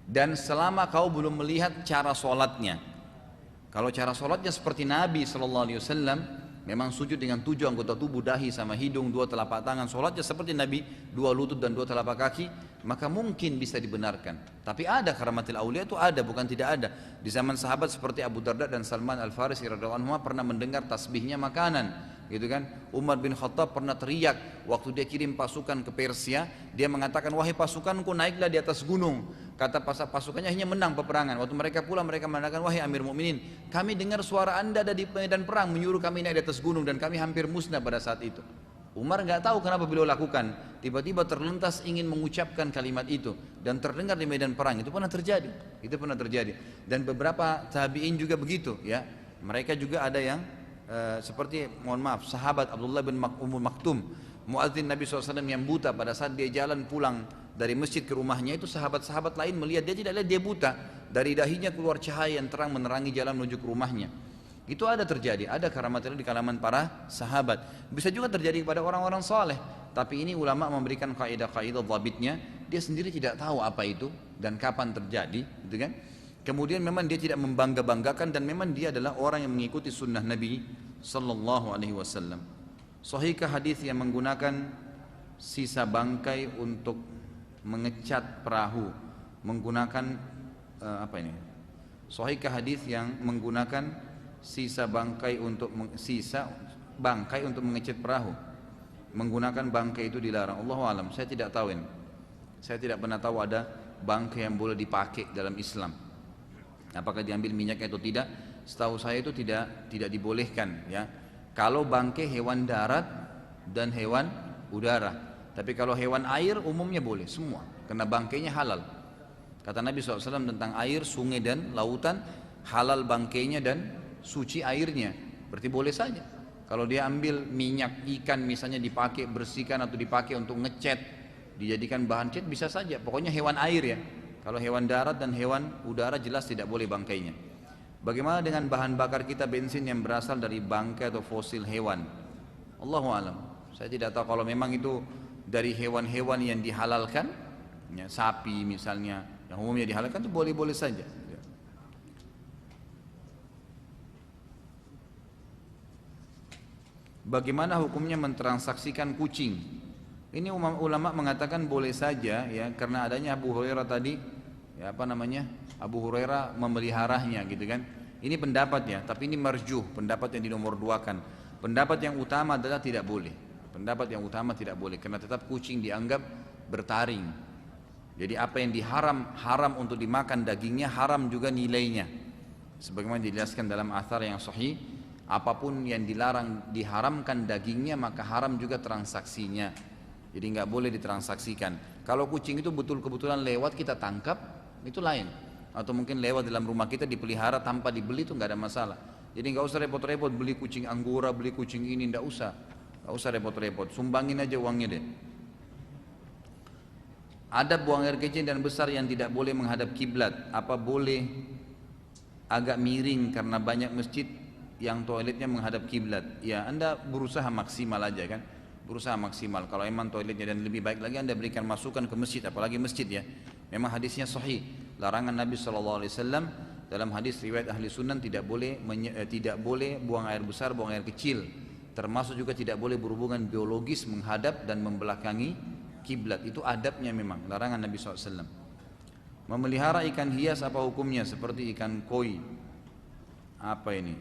Dan selama kau belum melihat cara sholatnya. Kalau cara sholatnya seperti Nabi SAW, memang sujud dengan 7 anggota tubuh, dahi sama hidung, 2 telapak tangan, sholatnya seperti Nabi, 2 lutut dan 2 telapak kaki, maka mungkin bisa dibenarkan. Tapi ada karamatil aulia, itu ada, bukan tidak ada. Di zaman sahabat seperti Abu Darda dan Salman Al-Farisi radhiyallahu anhu pernah mendengar tasbihnya makanan, gitu kan. Umar bin Khattab pernah teriak waktu dia kirim pasukan ke Persia, dia mengatakan wahai pasukanku naiklah di atas gunung. Kata pasukannya hanya menang peperangan. Waktu mereka pulang mereka mengatakan wahai Amir Mukminin, kami dengar suara anda ada di medan perang menyuruh kami naik di atas gunung dan kami hampir musnah pada saat itu. Umar nggak tahu kenapa beliau lakukan, tiba-tiba terlintas ingin mengucapkan kalimat itu dan terdengar di medan perang. Itu pernah terjadi, itu pernah terjadi. Dan beberapa tabi'in juga begitu, ya. Mereka juga ada yang seperti, mohon maaf, sahabat Abdullah bin Umm Maktum, muadzin Nabi SAW yang buta, pada saat dia jalan pulang dari masjid ke rumahnya, itu sahabat-sahabat lain melihat dia tidak lihat dia buta, dari dahinya keluar cahaya yang terang menerangi jalan menuju ke rumahnya. Itu ada terjadi, ada karamat di kalangan para sahabat. Bisa juga terjadi kepada orang-orang saleh. Tapi ini ulama memberikan kaidah-kaidah dhabitnya. Dia sendiri tidak tahu apa itu dan kapan terjadi, gitu kan? Kemudian memang dia tidak membangga-banggakan dan memang dia adalah orang yang mengikuti sunnah Nabi sallallahu alaihi wasallam. Sahihkah hadis yang menggunakan sisa bangkai untuk mengecat perahu menggunakan apa ini? Sahihkah hadis yang sisa bangkai untuk mengecat perahu? menggunakan bangkai itu dilarang. Allahu alam, saya tidak tahu ini. Saya tidak pernah tahu ada bangkai yang boleh dipakai dalam Islam. Apakah diambil minyaknya atau tidak? Setahu saya itu tidak dibolehkan ya. Kalau bangkai hewan darat dan hewan udara. Tapi kalau hewan air umumnya boleh semua, karena bangkainya halal. Kata Nabi SAW tentang air, sungai dan lautan, halal bangkainya dan suci airnya. Berarti boleh saja. Kalau dia ambil minyak ikan misalnya dipakai bersihkan atau dipakai untuk ngecat, dijadikan bahan cat bisa saja. Pokoknya hewan air ya. Kalau hewan darat dan hewan udara jelas tidak boleh bangkainya. Bagaimana dengan bahan bakar kita bensin yang berasal dari bangkai atau fosil hewan? Allahu alam. Saya tidak tahu kalau memang itu dari hewan-hewan yang dihalalkan, ya, sapi misalnya, yang umumnya dihalalkan itu boleh-boleh saja. Bagaimana hukumnya mentransaksikan kucing? Ini ulama mengatakan boleh saja ya, karena adanya Abu Hurairah tadi, ya apa namanya, Abu Hurairah memeliharanya gitu kan. Ini pendapat ya, tapi ini marjuh, pendapat yang dinomor duakan. Pendapat yang utama adalah tidak boleh. Pendapat yang utama tidak boleh, karena tetap kucing dianggap bertaring. Jadi apa yang haram untuk dimakan dagingnya, haram juga nilainya. Sebagaimana dijelaskan dalam athar yang sahih, apapun yang dilarang diharamkan dagingnya, maka haram juga transaksinya. Jadi nggak boleh ditransaksikan. Kalau kucing itu kebetulan lewat kita tangkap, itu lain. Atau mungkin lewat dalam rumah kita dipelihara tanpa dibeli, itu nggak ada masalah. Jadi nggak usah repot-repot beli kucing Anggora, beli kucing ini, nggak usah repot-repot. Sumbangin aja uangnya deh. Ada buang air kecil dan besar yang tidak boleh menghadap kiblat. Apa boleh agak miring karena banyak masjid yang toiletnya menghadap kiblat? Ya, Anda berusaha maksimal aja kan. Berusaha maksimal. Kalau emang toiletnya, dan lebih baik lagi Anda berikan masukan ke masjid, apalagi masjid ya. Memang hadisnya sahih. Larangan Nabi SAW dalam hadis riwayat ahli sunan tidak boleh buang air besar, buang air kecil. Termasuk juga tidak boleh berhubungan biologis menghadap dan membelakangi kiblat. Itu adabnya memang, larangan Nabi SAW. Memelihara ikan hias apa hukumnya? Seperti ikan koi, apa ini,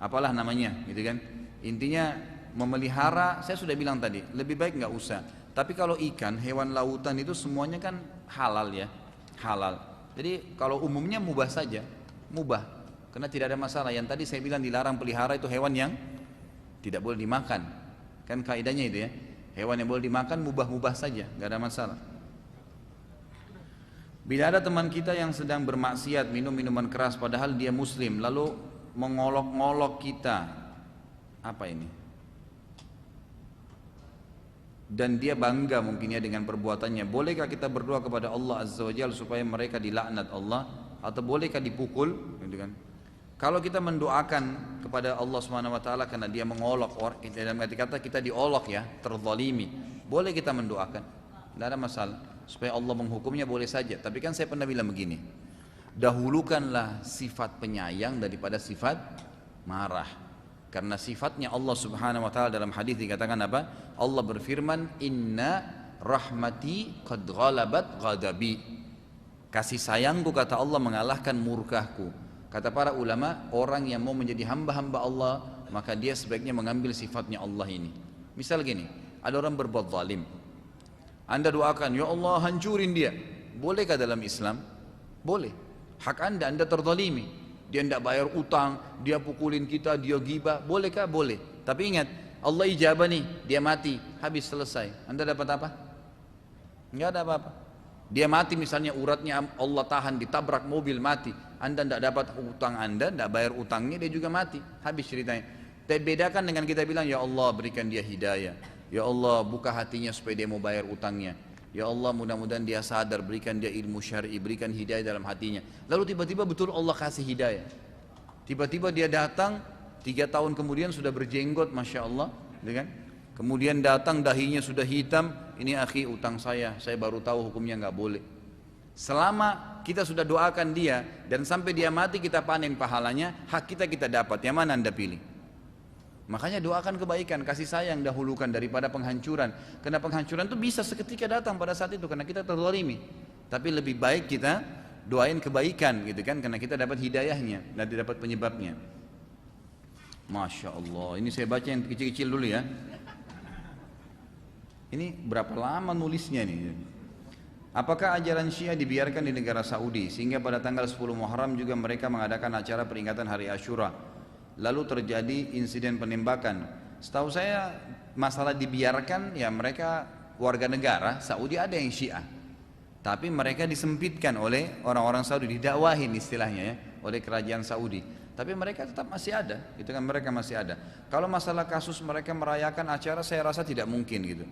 apalah namanya gitu kan. Intinya memelihara, saya sudah bilang tadi, lebih baik nggak usah. Tapi kalau ikan, hewan lautan itu semuanya kan halal ya, halal. Jadi kalau umumnya mubah saja, mubah, karena tidak ada masalah. Yang tadi saya bilang dilarang pelihara itu hewan yang tidak boleh dimakan, kan kaidahnya itu ya. Hewan yang boleh dimakan mubah-mubah saja, nggak ada masalah. Bila ada teman kita yang sedang bermaksiat, minum minuman keras padahal dia muslim, lalu mengolok-ngolok kita, apa ini? Dan dia bangga mungkinnya dengan perbuatannya. Bolehkah kita berdoa kepada Allah Azza wa Jalla supaya mereka dilaknat Allah, atau bolehkah dipukul? Gitu kan? Kalau kita mendoakan kepada Allah Subhanahu wa taala karena dia mengolok orang, dalam arti kata kita diolok ya, terzalimi, boleh kita mendoakan, tidak ada masalah. Supaya Allah menghukumnya boleh saja. Tapi kan saya pernah bilang begini, dahulukanlah sifat penyayang daripada sifat marah. Karena sifatnya Allah Subhanahu wa taala dalam hadis dikatakan apa? Allah berfirman, "Inna rahmati qad ghalabat ghadabi." Kasih sayangku, kata Allah, mengalahkan murkahku. Kata para ulama, orang yang mau menjadi hamba-hamba Allah, maka dia sebaiknya mengambil sifatnya Allah ini. Misal gini, ada orang berbuat zalim, Anda doakan, ya Allah hancurin dia. Bolehkah dalam Islam? Boleh. Hak Anda terzalimi. Dia tidak bayar utang, dia pukulin kita, dia ghibah. Bolehkah? Boleh. Tapi ingat, Allah ijabah nih, dia mati, habis, selesai. Anda dapat apa? Enggak ada apa-apa. Dia mati misalnya, uratnya Allah tahan, ditabrak mobil, mati. Anda tidak dapat utang Anda, tidak bayar utangnya, dia juga mati, habis ceritanya. Tapi bedakan dengan kita bilang, ya Allah berikan dia hidayah, ya Allah buka hatinya supaya dia mau bayar utangnya, ya Allah mudah-mudahan dia sadar, berikan dia ilmu syar'i, berikan hidayah dalam hatinya. Lalu tiba-tiba betul Allah kasih hidayah, tiba-tiba dia datang 3 tahun kemudian sudah berjenggot, Masya Allah, kan? Kemudian datang dahinya sudah hitam, ini akhi utang saya baru tahu hukumnya nggak boleh. Selama kita sudah doakan dia dan sampai dia mati kita panen pahalanya, hak kita dapat. Yang mana Anda pilih? Makanya doakan kebaikan, kasih sayang dahulukan daripada penghancuran. Karena penghancuran itu bisa seketika datang pada saat itu karena kita terzalimi. Tapi lebih baik kita doain kebaikan gitu kan, karena kita dapat hidayahnya dan dapat penyebabnya. Masya Allah, ini saya baca yang kecil-kecil dulu ya. Ini berapa lama nulisnya nih? Apakah ajaran Syiah dibiarkan di negara Saudi sehingga pada tanggal 10 Muharram juga mereka mengadakan acara peringatan hari Asyura? Lalu terjadi insiden penembakan. Setahu saya masalah dibiarkan ya mereka warga negara Saudi ada yang Syiah. Tapi mereka disempitkan oleh orang-orang Saudi, didakwahin istilahnya ya, oleh kerajaan Saudi. Tapi mereka tetap masih ada, itu kan mereka masih ada. Kalau masalah kasus mereka merayakan acara, saya rasa tidak mungkin gitu.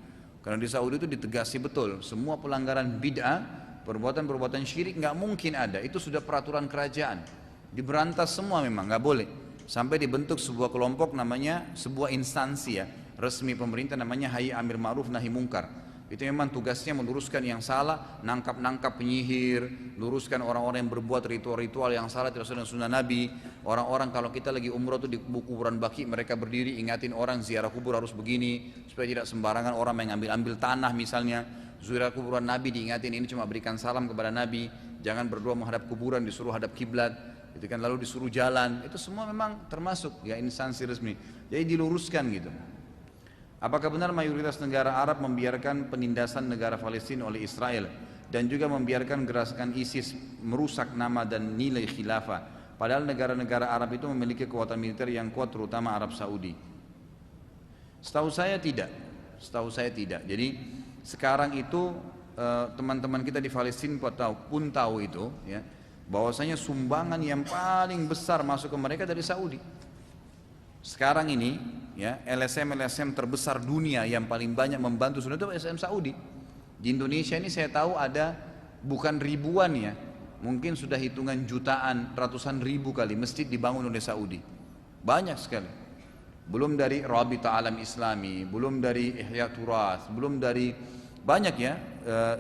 Karena di Saudi itu ditegasi betul, semua pelanggaran bid'ah, perbuatan-perbuatan syirik nggak mungkin ada. Itu sudah peraturan kerajaan, diberantas semua memang nggak boleh. Sampai dibentuk sebuah kelompok namanya sebuah instansi ya, resmi pemerintah namanya Hayy Amir Ma'ruf Nahi Mungkar. Itu memang tugasnya meluruskan yang salah, nangkap-nangkap penyihir, luruskan orang-orang yang berbuat ritual-ritual yang salah tidak sesuai dengan sunnah Nabi. Orang-orang kalau kita lagi umroh tuh di kuburan baki mereka berdiri ingatin orang ziarah kubur harus begini supaya tidak sembarangan orang yang ambil-ambil tanah misalnya. Ziarah kuburan Nabi diingatin ini cuma berikan salam kepada Nabi, jangan berdoa menghadap kuburan, disuruh hadap kiblat. Itu kan lalu disuruh jalan. Itu semua memang termasuk ya instansi resmi. Jadi diluruskan gitu. Apakah benar mayoritas negara Arab membiarkan penindasan negara Palestina oleh Israel dan juga membiarkan gerakan ISIS merusak nama dan nilai khilafah? Padahal negara-negara Arab itu memiliki kekuatan militer yang kuat terutama Arab Saudi. Setahu saya tidak. Jadi sekarang itu teman-teman kita di Palestina pun tahu itu ya, bahwasanya sumbangan yang paling besar masuk ke mereka dari Saudi. Sekarang ini ya LSM terbesar dunia yang paling banyak membantu sudah itu LSM Saudi. Di Indonesia ini saya tahu ada bukan ribuan ya, mungkin sudah hitungan jutaan, ratusan ribu kali masjid dibangun oleh Saudi. Banyak sekali. Belum dari Rabita Alam Islami, belum dari Ihya Turath, belum dari banyak ya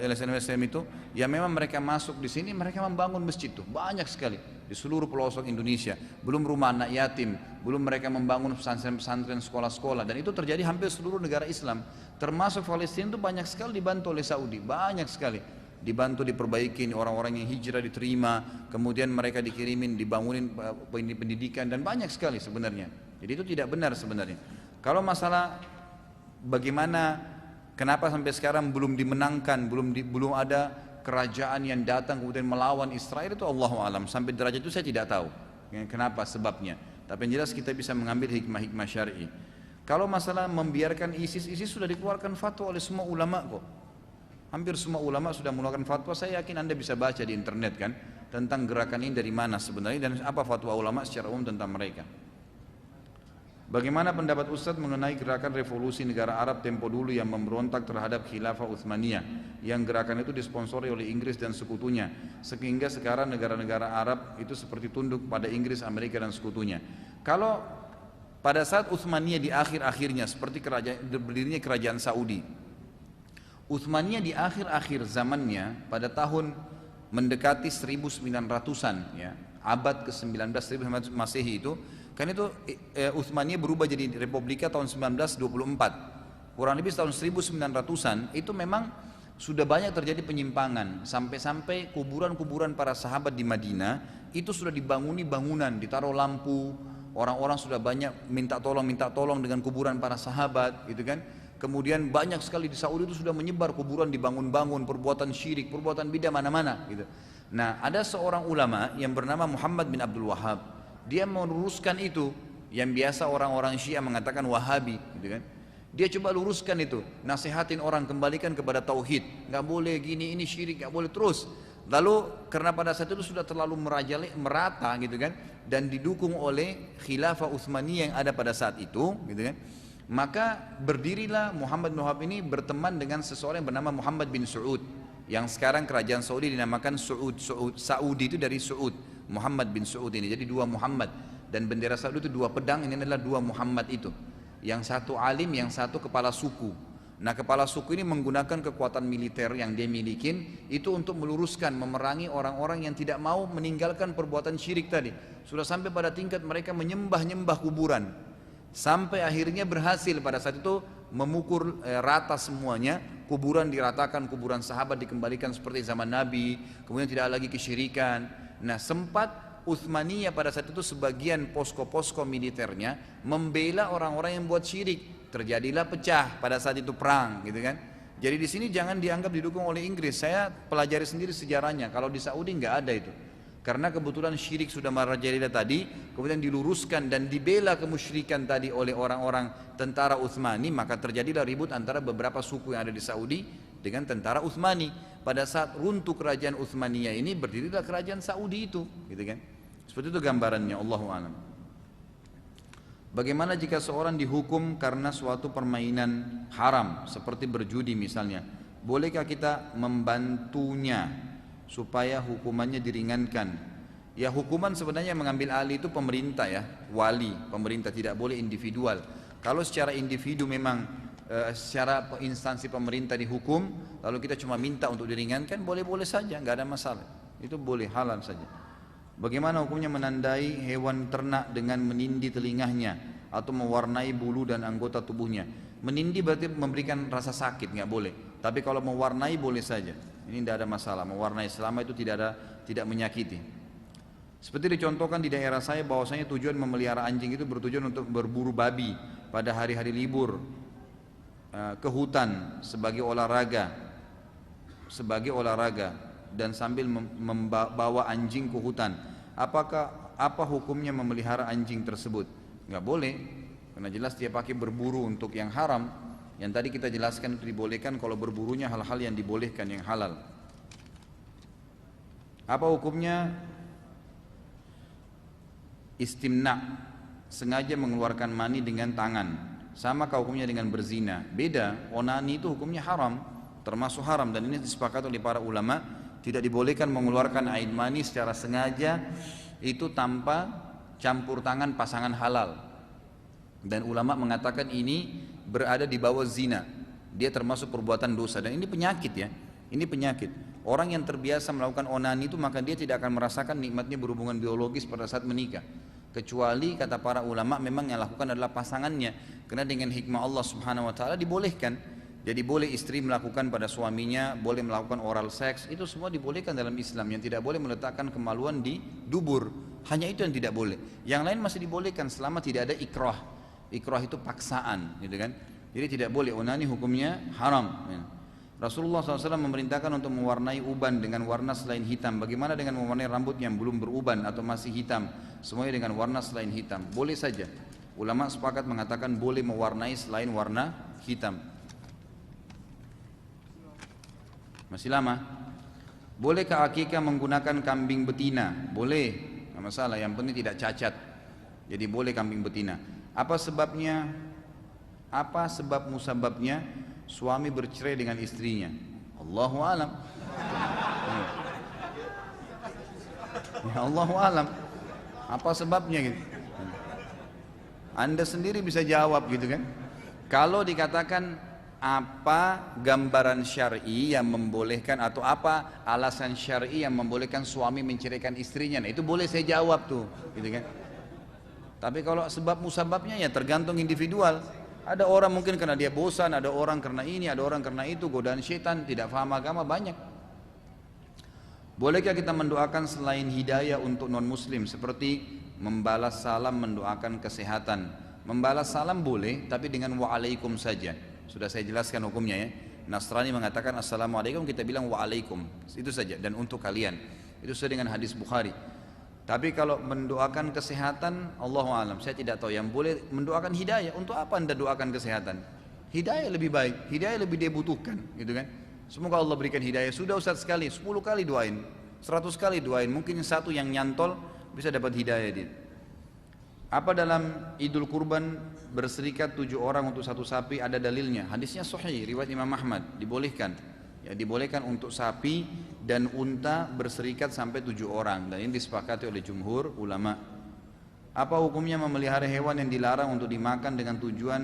LSM itu yang memang mereka masuk di sini mereka membangun masjid tuh banyak sekali di seluruh pelosok Indonesia. Belum rumah anak yatim, belum mereka membangun pesantren-pesantren, sekolah-sekolah, dan itu terjadi hampir seluruh negara Islam. Termasuk Palestina itu banyak sekali dibantu oleh Saudi, banyak sekali dibantu diperbaiki, orang-orang yang hijrah diterima, kemudian mereka dikirimin, dibangunin pendidikan dan banyak sekali sebenarnya. Jadi itu tidak benar sebenarnya. Kalau masalah bagaimana kenapa sampai sekarang belum dimenangkan, belum ada kerajaan yang datang kemudian melawan Israel, itu Allahu alam. Sampai derajat itu saya tidak tahu kenapa sebabnya. Tapi yang jelas kita bisa mengambil hikmah-hikmah syar'i. Kalau masalah membiarkan ISIS sudah dikeluarkan fatwa oleh semua ulama kok. Hampir semua ulama sudah mengeluarkan fatwa. Saya yakin Anda bisa baca di internet kan tentang gerakan ini dari mana sebenarnya dan apa fatwa ulama secara umum tentang mereka. Bagaimana pendapat Ustadz mengenai gerakan revolusi negara Arab tempo dulu yang memberontak terhadap khilafah Utsmaniyah, yang gerakan itu disponsori oleh Inggris dan sekutunya, sehingga sekarang negara-negara Arab itu seperti tunduk pada Inggris, Amerika dan sekutunya. Kalau pada saat Utsmaniyah di akhir-akhirnya seperti berdirinya kerajaan Saudi, Utsmaniyah di akhir-akhir zamannya pada tahun mendekati 1900-an ya, abad ke-19 Masehi itu, kan itu Utsmaniyah berubah jadi Republika tahun 1924. Kurang lebih tahun 1900-an itu memang sudah banyak terjadi penyimpangan, sampai-sampai kuburan-kuburan para sahabat di Madinah itu sudah dibanguni bangunan, ditaruh lampu, orang-orang sudah banyak minta tolong dengan kuburan para sahabat gitu kan. Kemudian banyak sekali di Saudi itu sudah menyebar kuburan dibangun-bangun, perbuatan syirik, perbuatan bidah mana-mana gitu. Nah, ada seorang ulama yang bernama Muhammad bin Abdul Wahhab. Dia meluruskan itu yang biasa orang-orang Syiah mengatakan Wahabi gitu kan. Dia coba luruskan itu, nasihatin orang kembalikan kepada tauhid, nggak boleh gini, ini syirik, nggak boleh terus. Lalu karena pada saat itu sudah terlalu merata gitu kan, dan didukung oleh khilafah Utsmaniyah yang ada pada saat itu gitu kan, maka berdirilah Muhammad bin Wahab ini berteman dengan seseorang yang bernama Muhammad bin Saud, yang sekarang kerajaan Saudi dinamakan Saudi itu dari Saud, Muhammad bin Saud ini, jadi dua Muhammad, dan bendera Saudi itu dua pedang, ini adalah dua Muhammad itu, yang satu alim, yang satu kepala suku. Nah, kepala suku ini menggunakan kekuatan militer yang dia milikin itu untuk meluruskan, memerangi orang-orang yang tidak mau meninggalkan perbuatan syirik tadi. Sudah sampai pada tingkat mereka menyembah-nyembah kuburan, sampai akhirnya berhasil pada saat itu memukul rata semuanya, kuburan diratakan, kuburan sahabat dikembalikan seperti zaman Nabi, kemudian tidak lagi kesyirikan. Nah, sempat Utsmaniyah pada saat itu sebagian posko-posko militernya membela orang-orang yang buat syirik. Terjadilah pecah pada saat itu perang gitu kan. Jadi di sini jangan dianggap didukung oleh Inggris. Saya pelajari sendiri sejarahnya. Kalau di Saudi nggak ada itu. Karena kebetulan syirik sudah merajalela tadi, kemudian diluruskan dan dibela kemusyrikan tadi oleh orang-orang tentara Utsmani, maka terjadilah ribut antara beberapa suku yang ada di Saudi dengan tentara Utsmani. Pada saat runtuh kerajaan Utsmaniyah ini, berdirilah kerajaan Saudi itu, gitu kan? Seperti itu gambarannya, Allahu a'lam. Bagaimana jika seorang dihukum karena suatu permainan haram seperti berjudi misalnya? Bolehkah kita membantunya supaya hukumannya diringankan? Ya, hukuman sebenarnya mengambil alih itu pemerintah ya, wali, pemerintah, tidak boleh individual. Kalau secara individu memang secara instansi pemerintah dihukum, lalu kita cuma minta untuk diringankan, boleh-boleh saja, nggak ada masalah. Itu boleh, halal saja. Bagaimana hukumnya menandai hewan ternak dengan menindi telinganya atau mewarnai bulu dan anggota tubuhnya? Menindi berarti memberikan rasa sakit, nggak boleh. Tapi kalau mewarnai boleh saja. Ini tidak ada masalah. Mewarnai selama itu tidak menyakiti. Seperti dicontohkan di daerah saya, bahwasanya tujuan memelihara anjing itu bertujuan untuk berburu babi pada hari-hari libur ke hutan sebagai olahraga dan sambil membawa anjing ke hutan. Apa hukumnya memelihara anjing tersebut? Nggak boleh, karena jelas dia pakai berburu untuk yang haram. Yang tadi kita jelaskan itu dibolehkan kalau berburunya hal-hal yang dibolehkan, yang halal. Apa hukumnya istimna, sengaja mengeluarkan mani dengan tangan? Sama hukumnya dengan berzina? Beda. Onani itu hukumnya haram, termasuk haram, dan ini disepakati oleh para ulama. Tidak dibolehkan mengeluarkan air mani secara sengaja itu tanpa campur tangan pasangan halal. Dan ulama mengatakan ini berada di bawah zina. Dia termasuk perbuatan dosa, dan ini penyakit ya. Ini penyakit. Orang yang terbiasa melakukan onani itu, maka dia tidak akan merasakan nikmatnya berhubungan biologis pada saat menikah. Kecuali kata para ulama memang yang lakukan adalah pasangannya. Karena dengan hikmah Allah Subhanahu wa taala dibolehkan. Jadi boleh istri melakukan pada suaminya, boleh melakukan oral seks, itu semua dibolehkan dalam Islam. Yang tidak boleh meletakkan kemaluan di dubur, hanya itu yang tidak boleh. Yang lain masih dibolehkan selama tidak ada ikrah. Ikrah itu paksaan, gitu kan? Jadi tidak boleh. Onani hukumnya haram. Rasulullah SAW memerintahkan untuk mewarnai uban dengan warna selain hitam. Bagaimana dengan mewarnai rambut yang belum beruban atau masih hitam? Semuanya dengan warna selain hitam. Boleh saja. Ulama sepakat mengatakan boleh mewarnai selain warna hitam. Masih lama? Bolehkah akikah menggunakan kambing betina? Boleh, nggak masalah, yang penting tidak cacat. Jadi boleh kambing betina. Apa sebabnya? Apa sebab musababnya suami bercerai dengan istrinya? Allahu alam. Ya Allahu alam. Apa sebabnya gitu? Anda sendiri bisa jawab gitu kan? Kalau dikatakan apa gambaran syar'i yang membolehkan, atau apa alasan syar'i yang membolehkan suami menceraikan istrinya, nah itu boleh saya jawab tuh, gitu kan. Tapi kalau sebab musababnya ya tergantung individual. Ada orang mungkin karena dia bosan, ada orang karena ini, ada orang karena itu, godaan syaitan, tidak paham agama, banyak. Bolehkah kita mendoakan selain hidayah untuk non muslim, seperti membalas salam, mendoakan kesehatan? Membalas salam boleh, tapi dengan wa'alaikum saja. Sudah saya jelaskan hukumnya ya. Nasrani mengatakan assalamualaikum, kita bilang waalaikum, itu saja, dan untuk kalian. Itu sesuai dengan hadis Bukhari. Tapi kalau mendoakan kesehatan, Allahu a'lam, saya tidak tahu. Yang boleh mendoakan hidayah. Untuk apa Anda doakan kesehatan? Hidayah lebih baik, hidayah lebih dia butuhkan, gitu kan. Semoga Allah berikan hidayah. Sudah Ustaz sekali, 10 kali doain, 100 kali doain, mungkin satu yang nyantol bisa dapat hidayah dia. Apa dalam Idul Kurban berserikat 7 orang untuk satu sapi? Ada dalilnya. Hadisnya sahih, riwayat Imam Ahmad, dibolehkan. Ya, dibolehkan untuk sapi dan unta berserikat sampai 7 orang, dan ini disepakati oleh jumhur ulama. Apa hukumnya memelihara hewan yang dilarang untuk dimakan dengan tujuan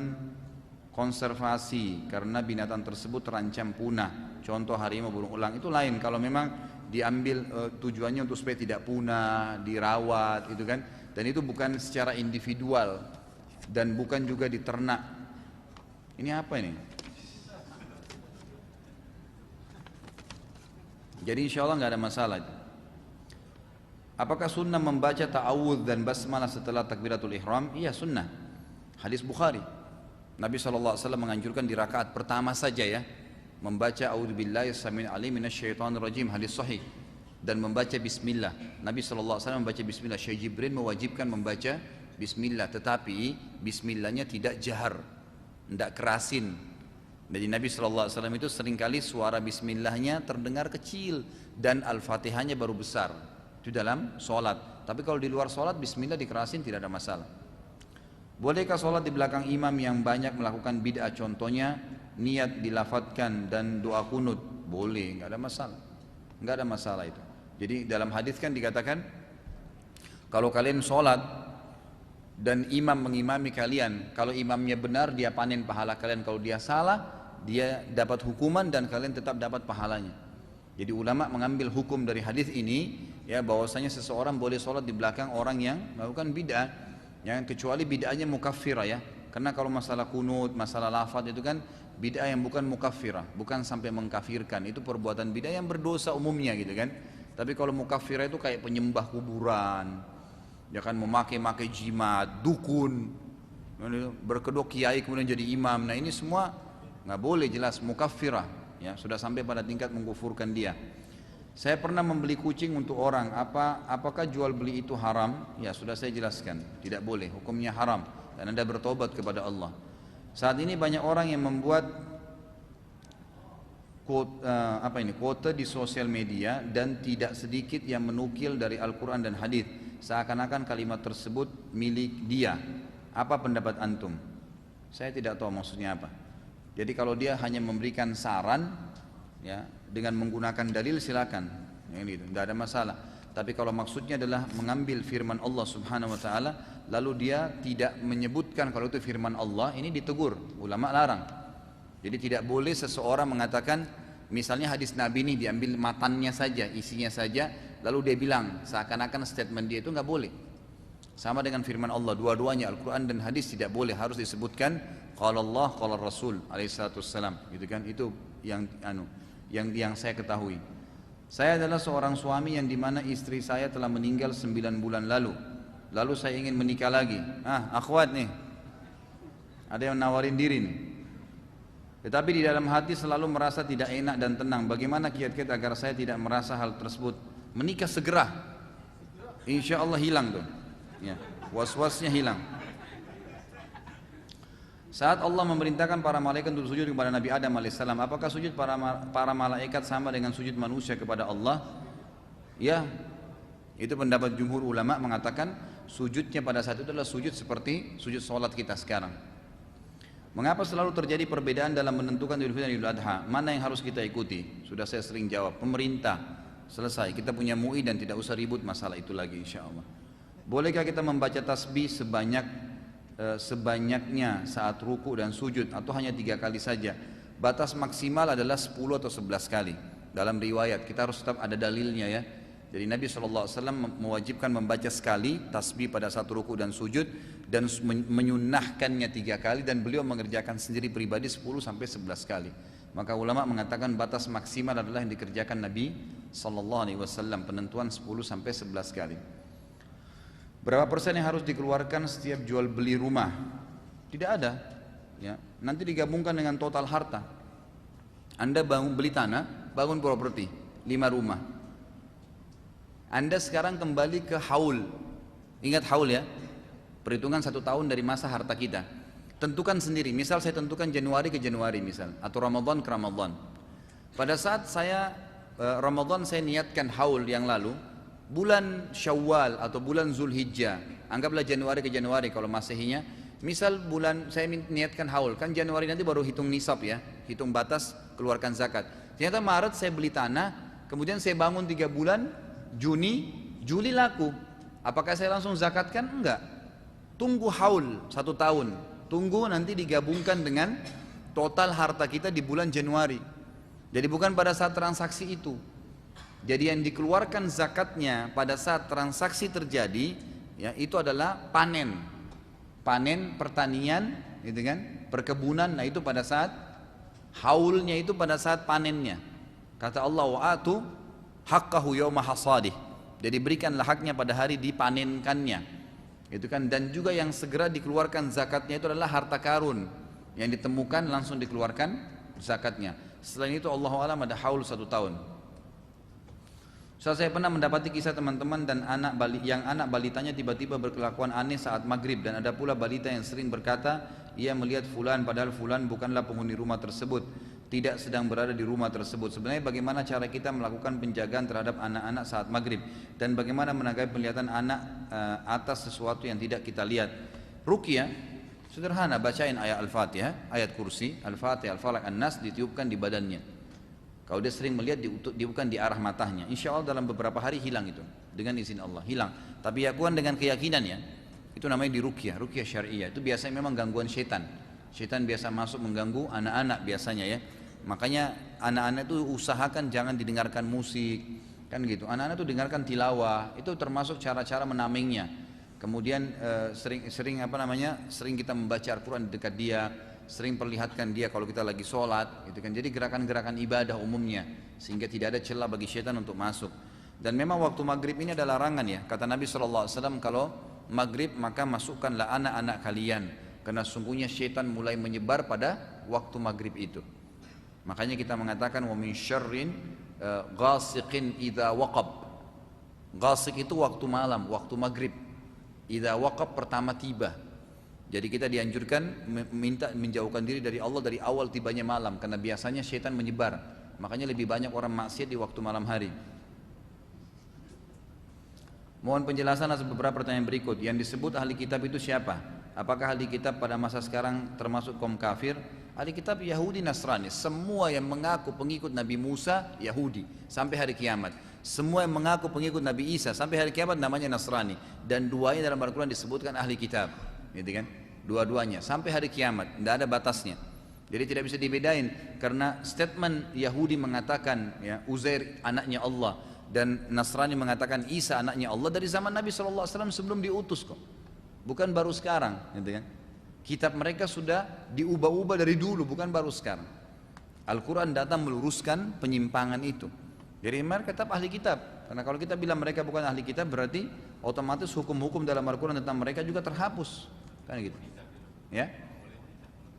konservasi karena binatang tersebut terancam punah? Contoh harimau, burung elang, itu lain. Kalau memang diambil tujuannya untuk supaya tidak punah, dirawat, itu kan. Dan itu bukan secara individual dan bukan juga di ternak. Ini apa ini? Jadi insya Allah nggak ada masalah. Apakah sunnah membaca ta'awudz dan basmalah setelah takbiratul ihram? Iya, sunnah. Hadis Bukhari. Nabi SAW menganjurkan di rakaat pertama saja ya. membaca a'udzubillahi samil alim minasyaitonir rajim, hadis sahih, dan membaca bismillah. Nabi SAW membaca bismillah. Syekh Jibril mewajibkan membaca bismillah, tetapi bismillahnya tidak jahar, tidak kerasin. Jadi Nabi SAW itu seringkali suara bismillahnya terdengar kecil dan al-fatihahnya baru besar. Itu dalam sholat. Tapi kalau di luar sholat bismillah dikerasin tidak ada masalah. Bolehkah sholat di belakang imam yang banyak melakukan bid'ah? Contohnya niat dilafadzkan dan doa kunut. Boleh, nggak ada masalah. Nggak ada masalah itu. Jadi dalam hadis kan dikatakan kalau kalian sholat dan imam mengimami kalian, kalau imamnya benar dia panen pahala kalian, kalau dia salah dia dapat hukuman dan kalian tetap dapat pahalanya. Jadi ulama mengambil hukum dari hadis ini, ya, bahwasanya seseorang boleh sholat di belakang orang yang melakukan bid'ah, ya, kecuali bid'ahnya mukaffirah, ya. Karena kalau masalah kunut, masalah lafaz itu kan bid'ah yang bukan mukaffirah, bukan sampai mengkafirkan, itu perbuatan bid'ah yang berdosa umumnya gitu kan. Tapi kalau mukaffirah itu kayak penyembah kuburan, ya kan, memakai jimat, dukun, berkedok kiai kemudian jadi imam. Nah ini semua nggak boleh, jelas mukaffirah, ya, sudah sampai pada tingkat mengkufurkan dia. Saya pernah membeli kucing untuk orang, apakah jual beli itu haram? Ya sudah saya jelaskan, tidak boleh, hukumnya haram dan Anda bertobat kepada Allah. Saat ini banyak orang yang membuat quote di sosial media dan tidak sedikit yang menukil dari Al-Quran dan hadis, seakan-akan kalimat tersebut milik dia. Apa pendapat antum? Saya tidak tahu maksudnya apa. Jadi kalau dia hanya memberikan saran, ya, dengan menggunakan dalil silakan, ya, gitu, tidak ada masalah. Tapi kalau maksudnya adalah mengambil firman Allah Subhanahu Wa Taala, lalu dia tidak menyebutkan kalau itu firman Allah, ini ditegur, ulama larang. Jadi tidak boleh seseorang mengatakan, misalnya hadis Nabi ini diambil matannya saja, isinya saja, lalu dia bilang seakan-akan statement dia itu nggak boleh. Sama dengan firman Allah, dua-duanya Al-Quran dan hadis tidak boleh, harus disebutkan qala Allah, qala Rasul alaihissalatu wassalam, gitu kan. Itu yang saya ketahui. Saya adalah seorang suami yang dimana istri saya telah meninggal 9 bulan lalu. Lalu saya ingin menikah lagi. Akhwat nih, ada yang nawarin diri nih. Tetapi di dalam hati selalu merasa tidak enak dan tenang. Bagaimana kiat-kiat agar saya tidak merasa hal tersebut? Menikah segera, insya Allah hilang tuh, ya, was-wasnya hilang. Saat Allah memerintahkan para malaikat untuk sujud kepada Nabi Adam alaihissalam, apakah sujud para malaikat sama dengan sujud manusia kepada Allah? Ya, itu pendapat jumhur ulama mengatakan sujudnya pada saat itu adalah sujud seperti sujud sholat kita sekarang. Mengapa selalu terjadi perbedaan dalam menentukan Idul Fitri dan Idul Adha? Mana yang harus kita ikuti? Sudah saya sering jawab, pemerintah, selesai. Kita punya MUI dan tidak usah ribut masalah itu lagi, insya Allah. Bolehkah kita membaca tasbih sebanyaknya saat ruku dan sujud, atau hanya 3 kali saja? Batas maksimal adalah 10 atau 11 kali. Dalam riwayat, kita harus tetap ada dalilnya, ya. Jadi Nabi SAW mewajibkan membaca sekali tasbih pada saat ruku dan sujud, dan menyunnahkannya 3 kali, dan beliau mengerjakan sendiri pribadi 10 sampai 11 kali. Maka ulama mengatakan batas maksimal adalah yang dikerjakan Nabi SAW, penentuan 10 sampai 11 kali. Berapa persen yang harus dikeluarkan setiap jual beli rumah? Tidak ada, ya. Nanti digabungkan dengan total harta. Anda beli tanah, bangun properti 5 rumah. Anda sekarang kembali ke haul. Ingat haul, ya, perhitungan 1 tahun dari masa harta kita. Tentukan sendiri, misal saya tentukan Januari ke Januari misal, atau Ramadan ke Ramadan. Pada saat saya Ramadan saya niatkan haul yang lalu, bulan Syawal atau bulan Zulhijjah, anggaplah Januari ke Januari kalau masehinya. Misal bulan saya niatkan haul, kan Januari nanti baru hitung nisab, ya, hitung batas keluarkan zakat. Ternyata Maret saya beli tanah, kemudian saya bangun 3 bulan, Juli laku. Apakah saya langsung zakatkan? Enggak. Tunggu haul 1 tahun, tunggu nanti digabungkan dengan total harta kita di bulan Januari. Jadi bukan pada saat transaksi itu. Jadi yang dikeluarkan zakatnya pada saat transaksi terjadi, ya, itu adalah panen pertanian, gitu kan, perkebunan. Nah itu pada saat haulnya, itu pada saat panennya. Kata Allah, wa'atu haqqahu yawma hasadih. Jadi berikanlah haknya pada hari dipanenkannya, gitu kan. Dan juga yang segera dikeluarkan zakatnya itu adalah harta karun yang ditemukan langsung dikeluarkan zakatnya. Selain itu Allahu a'lam ada haul 1 tahun. Saya pernah mendapati kisah teman-teman dan anak balitanya tiba-tiba berkelakuan aneh saat maghrib, dan ada pula balita yang sering berkata ia melihat fulan padahal fulan bukanlah penghuni rumah tersebut, tidak sedang berada di rumah tersebut. Sebenarnya bagaimana cara kita melakukan penjagaan terhadap anak-anak saat maghrib, dan bagaimana menanggapi penglihatan anak atas sesuatu yang tidak kita lihat? Ruqyah sederhana, bacain ayat Al-Fatihah, ayat kursi, Al-Fatihah, Al-Falaq, An-Nas, ditiupkan di badannya. Kalau dia sering melihat bukan di arah matanya, insya Allah dalam beberapa hari hilang itu, dengan izin Allah hilang. Tapi ya kuan dengan keyakinan ya, itu namanya di ruqyah syariah. Itu biasanya memang gangguan syaitan. Syaitan biasa masuk mengganggu anak-anak biasanya ya. Makanya anak-anak itu usahakan jangan didengarkan musik, kan gitu. Anak-anak itu dengarkan tilawah, itu termasuk cara-cara menamingnya. Kemudian sering kita membaca Al-Quran di dekat dia, sering perlihatkan dia kalau kita lagi sholat gitu kan. Jadi gerakan-gerakan ibadah umumnya, sehingga tidak ada celah bagi syaitan untuk masuk. Dan memang waktu maghrib ini ada larangan ya, kata Nabi SAW, kalau maghrib maka masukkanlah anak-anak kalian, karena sungguhnya syaitan mulai menyebar pada waktu maghrib itu. Makanya kita mengatakan wa min syarrin ghasiqin idza waqab. Ghasiq itu waktu malam, waktu maghrib. Idza waqab pertama tiba. Jadi kita dianjurkan minta menjauhkan diri dari Allah dari awal tibanya malam, karena biasanya syaitan menyebar. Makanya lebih banyak orang maksiat di waktu malam hari. Mohon penjelasan atas beberapa pertanyaan berikut. Yang disebut ahli kitab itu siapa? Apakah ahli kitab pada masa sekarang termasuk kaum kafir? Ahli kitab Yahudi, Nasrani. Semua yang mengaku pengikut Nabi Musa Yahudi sampai hari kiamat. Semua yang mengaku pengikut Nabi Isa sampai hari kiamat namanya Nasrani. Dan duanya dalam Al-Quran disebutkan ahli kitab, gitu kan? Dua-duanya sampai hari kiamat, tidak ada batasnya. Jadi tidak bisa dibedain, karena statement Yahudi mengatakan ya Uzair anaknya Allah, dan Nasrani mengatakan Isa anaknya Allah dari zaman Nabi SAW sebelum diutus kok, bukan baru sekarang, gitu kan? Kitab mereka sudah diubah-ubah dari dulu, bukan baru sekarang. Al-Quran datang meluruskan penyimpangan itu. Jadi mereka tetap ahli kitab, karena kalau kita bilang mereka bukan ahli kitab berarti otomatis hukum-hukum dalam Al-Quran tentang mereka juga terhapus, kan gitu. Ya,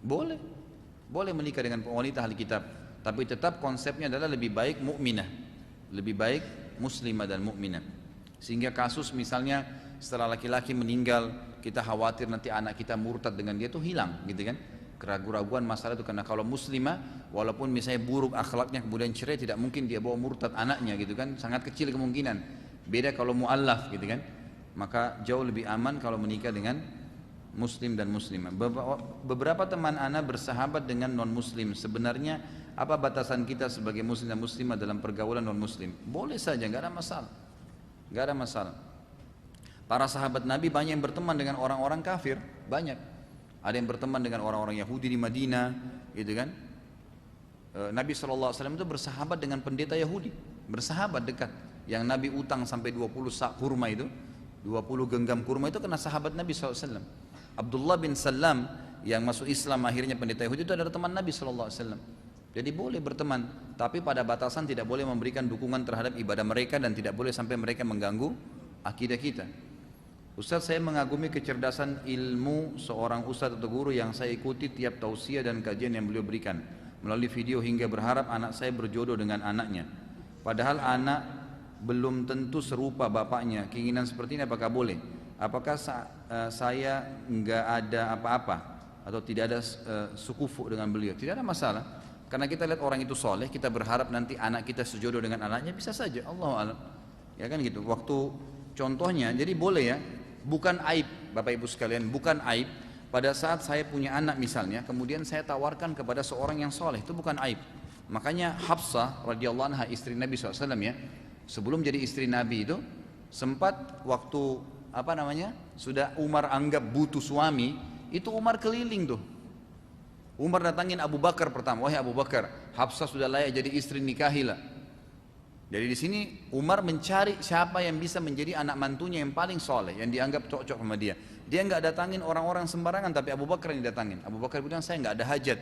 boleh menikah dengan wanita ahli kitab, tapi tetap konsepnya adalah lebih baik mukminah, lebih baik muslimah dan mukminah. Sehingga kasus misalnya setelah laki-laki meninggal, kita khawatir nanti anak kita murtad dengan dia, itu hilang, gitu kan? Keraguan-raguan masalah itu, karena kalau muslimah walaupun misalnya buruk akhlaknya kemudian cerai, tidak mungkin dia bawa murtad anaknya, gitu kan? Sangat kecil kemungkinan. Beda kalau mu'allaf, gitu kan? Maka jauh lebih aman kalau menikah dengan muslim dan muslimah. Beberapa teman ana bersahabat dengan non muslim. Sebenarnya apa batasan kita sebagai muslim dan muslimah dalam pergaulan non muslim? Boleh saja, nggak ada masalah, nggak ada masalah. Para sahabat Nabi banyak yang berteman dengan orang-orang kafir, banyak. Ada yang berteman dengan orang-orang Yahudi di Madinah, gitu kan? Nabi SAW itu bersahabat dengan pendeta Yahudi, bersahabat dekat. Yang Nabi utang sampai 20 sak kurma itu, 20 genggam kurma itu kena sahabat Nabi SAW. Abdullah bin Salam yang masuk Islam akhirnya pendeta Yahudi itu adalah teman Nabi SAW. Jadi boleh berteman, tapi pada batasan tidak boleh memberikan dukungan terhadap ibadah mereka, dan tidak boleh sampai mereka mengganggu akidah kita. Ustaz, saya mengagumi kecerdasan ilmu seorang ustaz atau guru yang saya ikuti tiap tausiah dan kajian yang beliau berikan melalui video, hingga berharap anak saya berjodoh dengan anaknya. Padahal anak belum tentu serupa bapaknya. Keinginan seperti ini apakah boleh? Apakah saya nggak ada apa-apa atau tidak ada sukufu dengan beliau? Tidak ada masalah, karena kita lihat orang itu soleh, kita berharap nanti anak kita sejodoh dengan anaknya, bisa saja, Allahu a'lam. Ya kan gitu. Waktu contohnya, jadi boleh ya, bukan aib Bapak Ibu sekalian, bukan aib pada saat saya punya anak misalnya, kemudian saya tawarkan kepada seorang yang soleh, itu bukan aib. Makanya Hafsah radhiyallahu anha, istri Nabi SAW ya, sebelum jadi istri Nabi itu sempat waktu sudah Umar anggap butuh suami, itu Umar keliling tuh. Umar datangin Abu Bakar pertama, wahai Abu Bakar, Hafsah sudah layak jadi istri, nikahilah. Jadi di sini Umar mencari siapa yang bisa menjadi anak mantunya yang paling soleh, yang dianggap cocok sama dia. Dia nggak datangin orang-orang sembarangan, tapi Abu Bakar yang datangin. Abu Bakar bilang saya nggak ada hajat.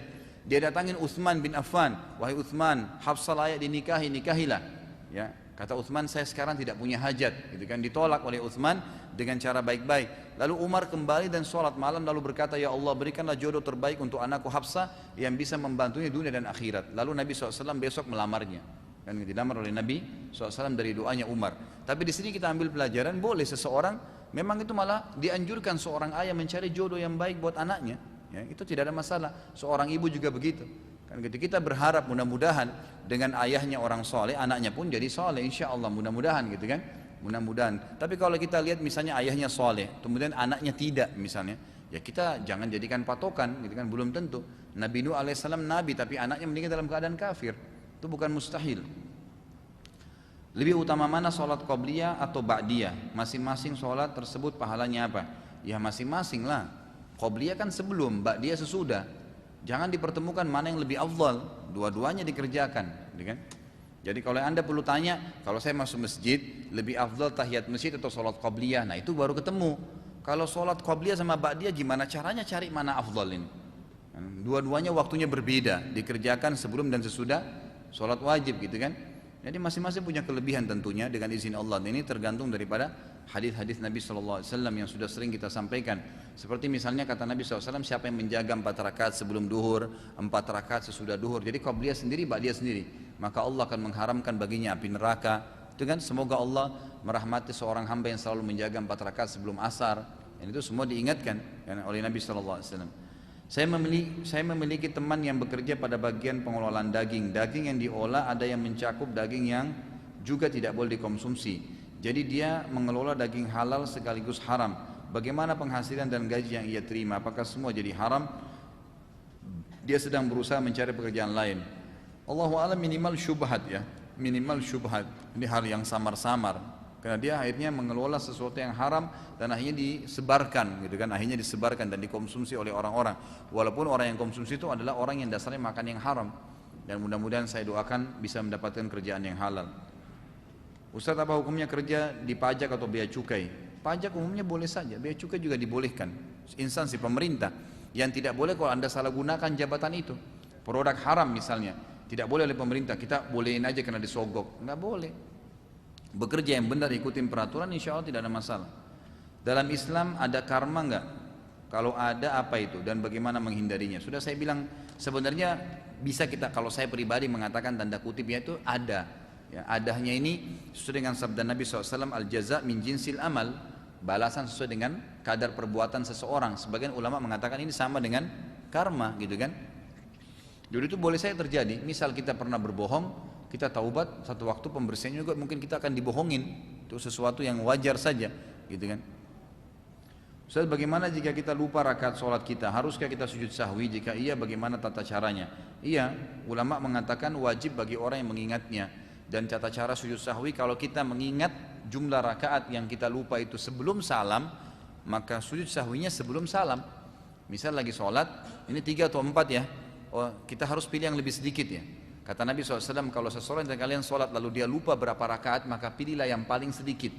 Dia datangin Utsman bin Affan, wahai Utsman, Hafsah layak dinikahi, nikahilah. Ya, Kata Utsman, saya sekarang tidak punya hajat, gitu kan. Ditolak oleh Utsman dengan cara baik-baik. Lalu Umar kembali dan sholat malam lalu berkata, ya Allah berikanlah jodoh terbaik untuk anakku Hafsah yang bisa membantunya dunia dan akhirat. Lalu Nabi SAW besok melamarnya. Dan dilamar oleh Nabi SAW dari doanya Umar. Tapi di sini kita ambil pelajaran, boleh seseorang, memang itu malah dianjurkan seorang ayah mencari jodoh yang baik buat anaknya. Ya, itu tidak ada masalah. Seorang ibu juga begitu. Kan gitu, kita berharap mudah-mudahan dengan ayahnya orang soleh, anaknya pun jadi soleh, insya Allah, mudah-mudahan gitu kan, mudah-mudahan. Tapi kalau kita lihat misalnya ayahnya soleh, kemudian anaknya tidak misalnya, ya kita jangan jadikan patokan, gitu kan, belum tentu. Nabi Nuh alaihissalam nabi, tapi anaknya meninggal dalam keadaan kafir, itu bukan mustahil. Lebih utama mana sholat qobliyah atau ba'diyah? Masing-masing sholat tersebut pahalanya apa? Ya masing-masing lah. Qobliyah kan sebelum, ba'diyah sesudah. Jangan dipertemukan mana yang lebih afdal, dua-duanya dikerjakan, gitu kan? Jadi kalau Anda perlu tanya, kalau saya masuk masjid, lebih afdal tahiyat masjid atau sholat qabliyah, nah itu baru ketemu. Kalau sholat qabliyah sama ba'diyah gimana caranya cari mana afdal ini? Dua-duanya waktunya berbeda, dikerjakan sebelum dan sesudah sholat wajib, gitu kan? Jadi masing-masing punya kelebihan tentunya dengan izin Allah. Ini tergantung daripada hadis-hadis Nabi SAW yang sudah sering kita sampaikan. Seperti misalnya kata Nabi SAW, siapa yang menjaga 4 rakaat sebelum duhur, 4 rakaat sesudah duhur. Jadi qabliyah sendiri, ba'diyah sendiri. Maka Allah akan mengharamkan baginya api neraka. Itu kan, semoga Allah merahmati seorang hamba yang selalu menjaga 4 rakaat sebelum asar. Dan itu semua diingatkan oleh Nabi SAW. Saya memiliki teman yang bekerja pada bagian pengelolaan daging. Daging yang diolah ada yang mencakup daging yang juga tidak boleh dikonsumsi. Jadi dia mengelola daging halal sekaligus haram. Bagaimana penghasilan dan gaji yang ia terima? Apakah semua jadi haram? Dia sedang berusaha mencari pekerjaan lain. Allahu a'lam, minimal syubhat ya. Minimal syubhat. Ini hal yang samar-samar. Karena dia akhirnya mengelola sesuatu yang haram dan akhirnya disebarkan, gitu kan? Akhirnya disebarkan dan dikonsumsi oleh orang-orang. Walaupun orang yang konsumsi itu adalah orang yang dasarnya makan yang haram. Dan mudah-mudahan saya doakan bisa mendapatkan kerjaan yang halal. Ustaz, apa hukumnya kerja di pajak atau bea cukai? Pajak umumnya boleh saja, bea cukai juga dibolehkan. Instansi pemerintah. Yang tidak boleh kalau Anda salah gunakan jabatan itu. Produk haram misalnya, tidak boleh oleh pemerintah, kita bolehin aja karena disogok. Nggak boleh. Bekerja yang benar, ikutin peraturan, insya Allah tidak ada masalah. Dalam Islam ada karma enggak? Kalau ada, apa itu dan bagaimana menghindarinya? Sudah saya bilang, sebenarnya bisa kita, kalau saya pribadi mengatakan tanda kutipnya itu ada. Ya, adanya ini sesuai dengan sabda Nabi SAW, al-jaza min jinsil amal, balasan sesuai dengan kadar perbuatan seseorang. Sebagian ulama mengatakan ini sama dengan karma, gitu kan? Jadi itu boleh saja terjadi. Misal kita pernah berbohong, kita taubat, satu waktu pembersihannya juga mungkin kita akan dibohongin. Itu sesuatu yang wajar saja, gitu kan? Ustaz, bagaimana jika kita lupa rakaat sholat kita? Haruskah kita sujud sahwi? Jika iya, bagaimana tata caranya? Iya, ulama mengatakan wajib bagi orang yang mengingatnya. Dan tata cara sujud sahwi, kalau kita mengingat jumlah rakaat yang kita lupa itu sebelum salam, maka sujud sahwinya sebelum salam. Misal lagi sholat, ini 3 atau 4 ya, kita harus pilih yang lebih sedikit ya. Kata Nabi SAW, kalau seseorang dari kalian sholat lalu dia lupa berapa rakaat, maka pilihlah yang paling sedikit.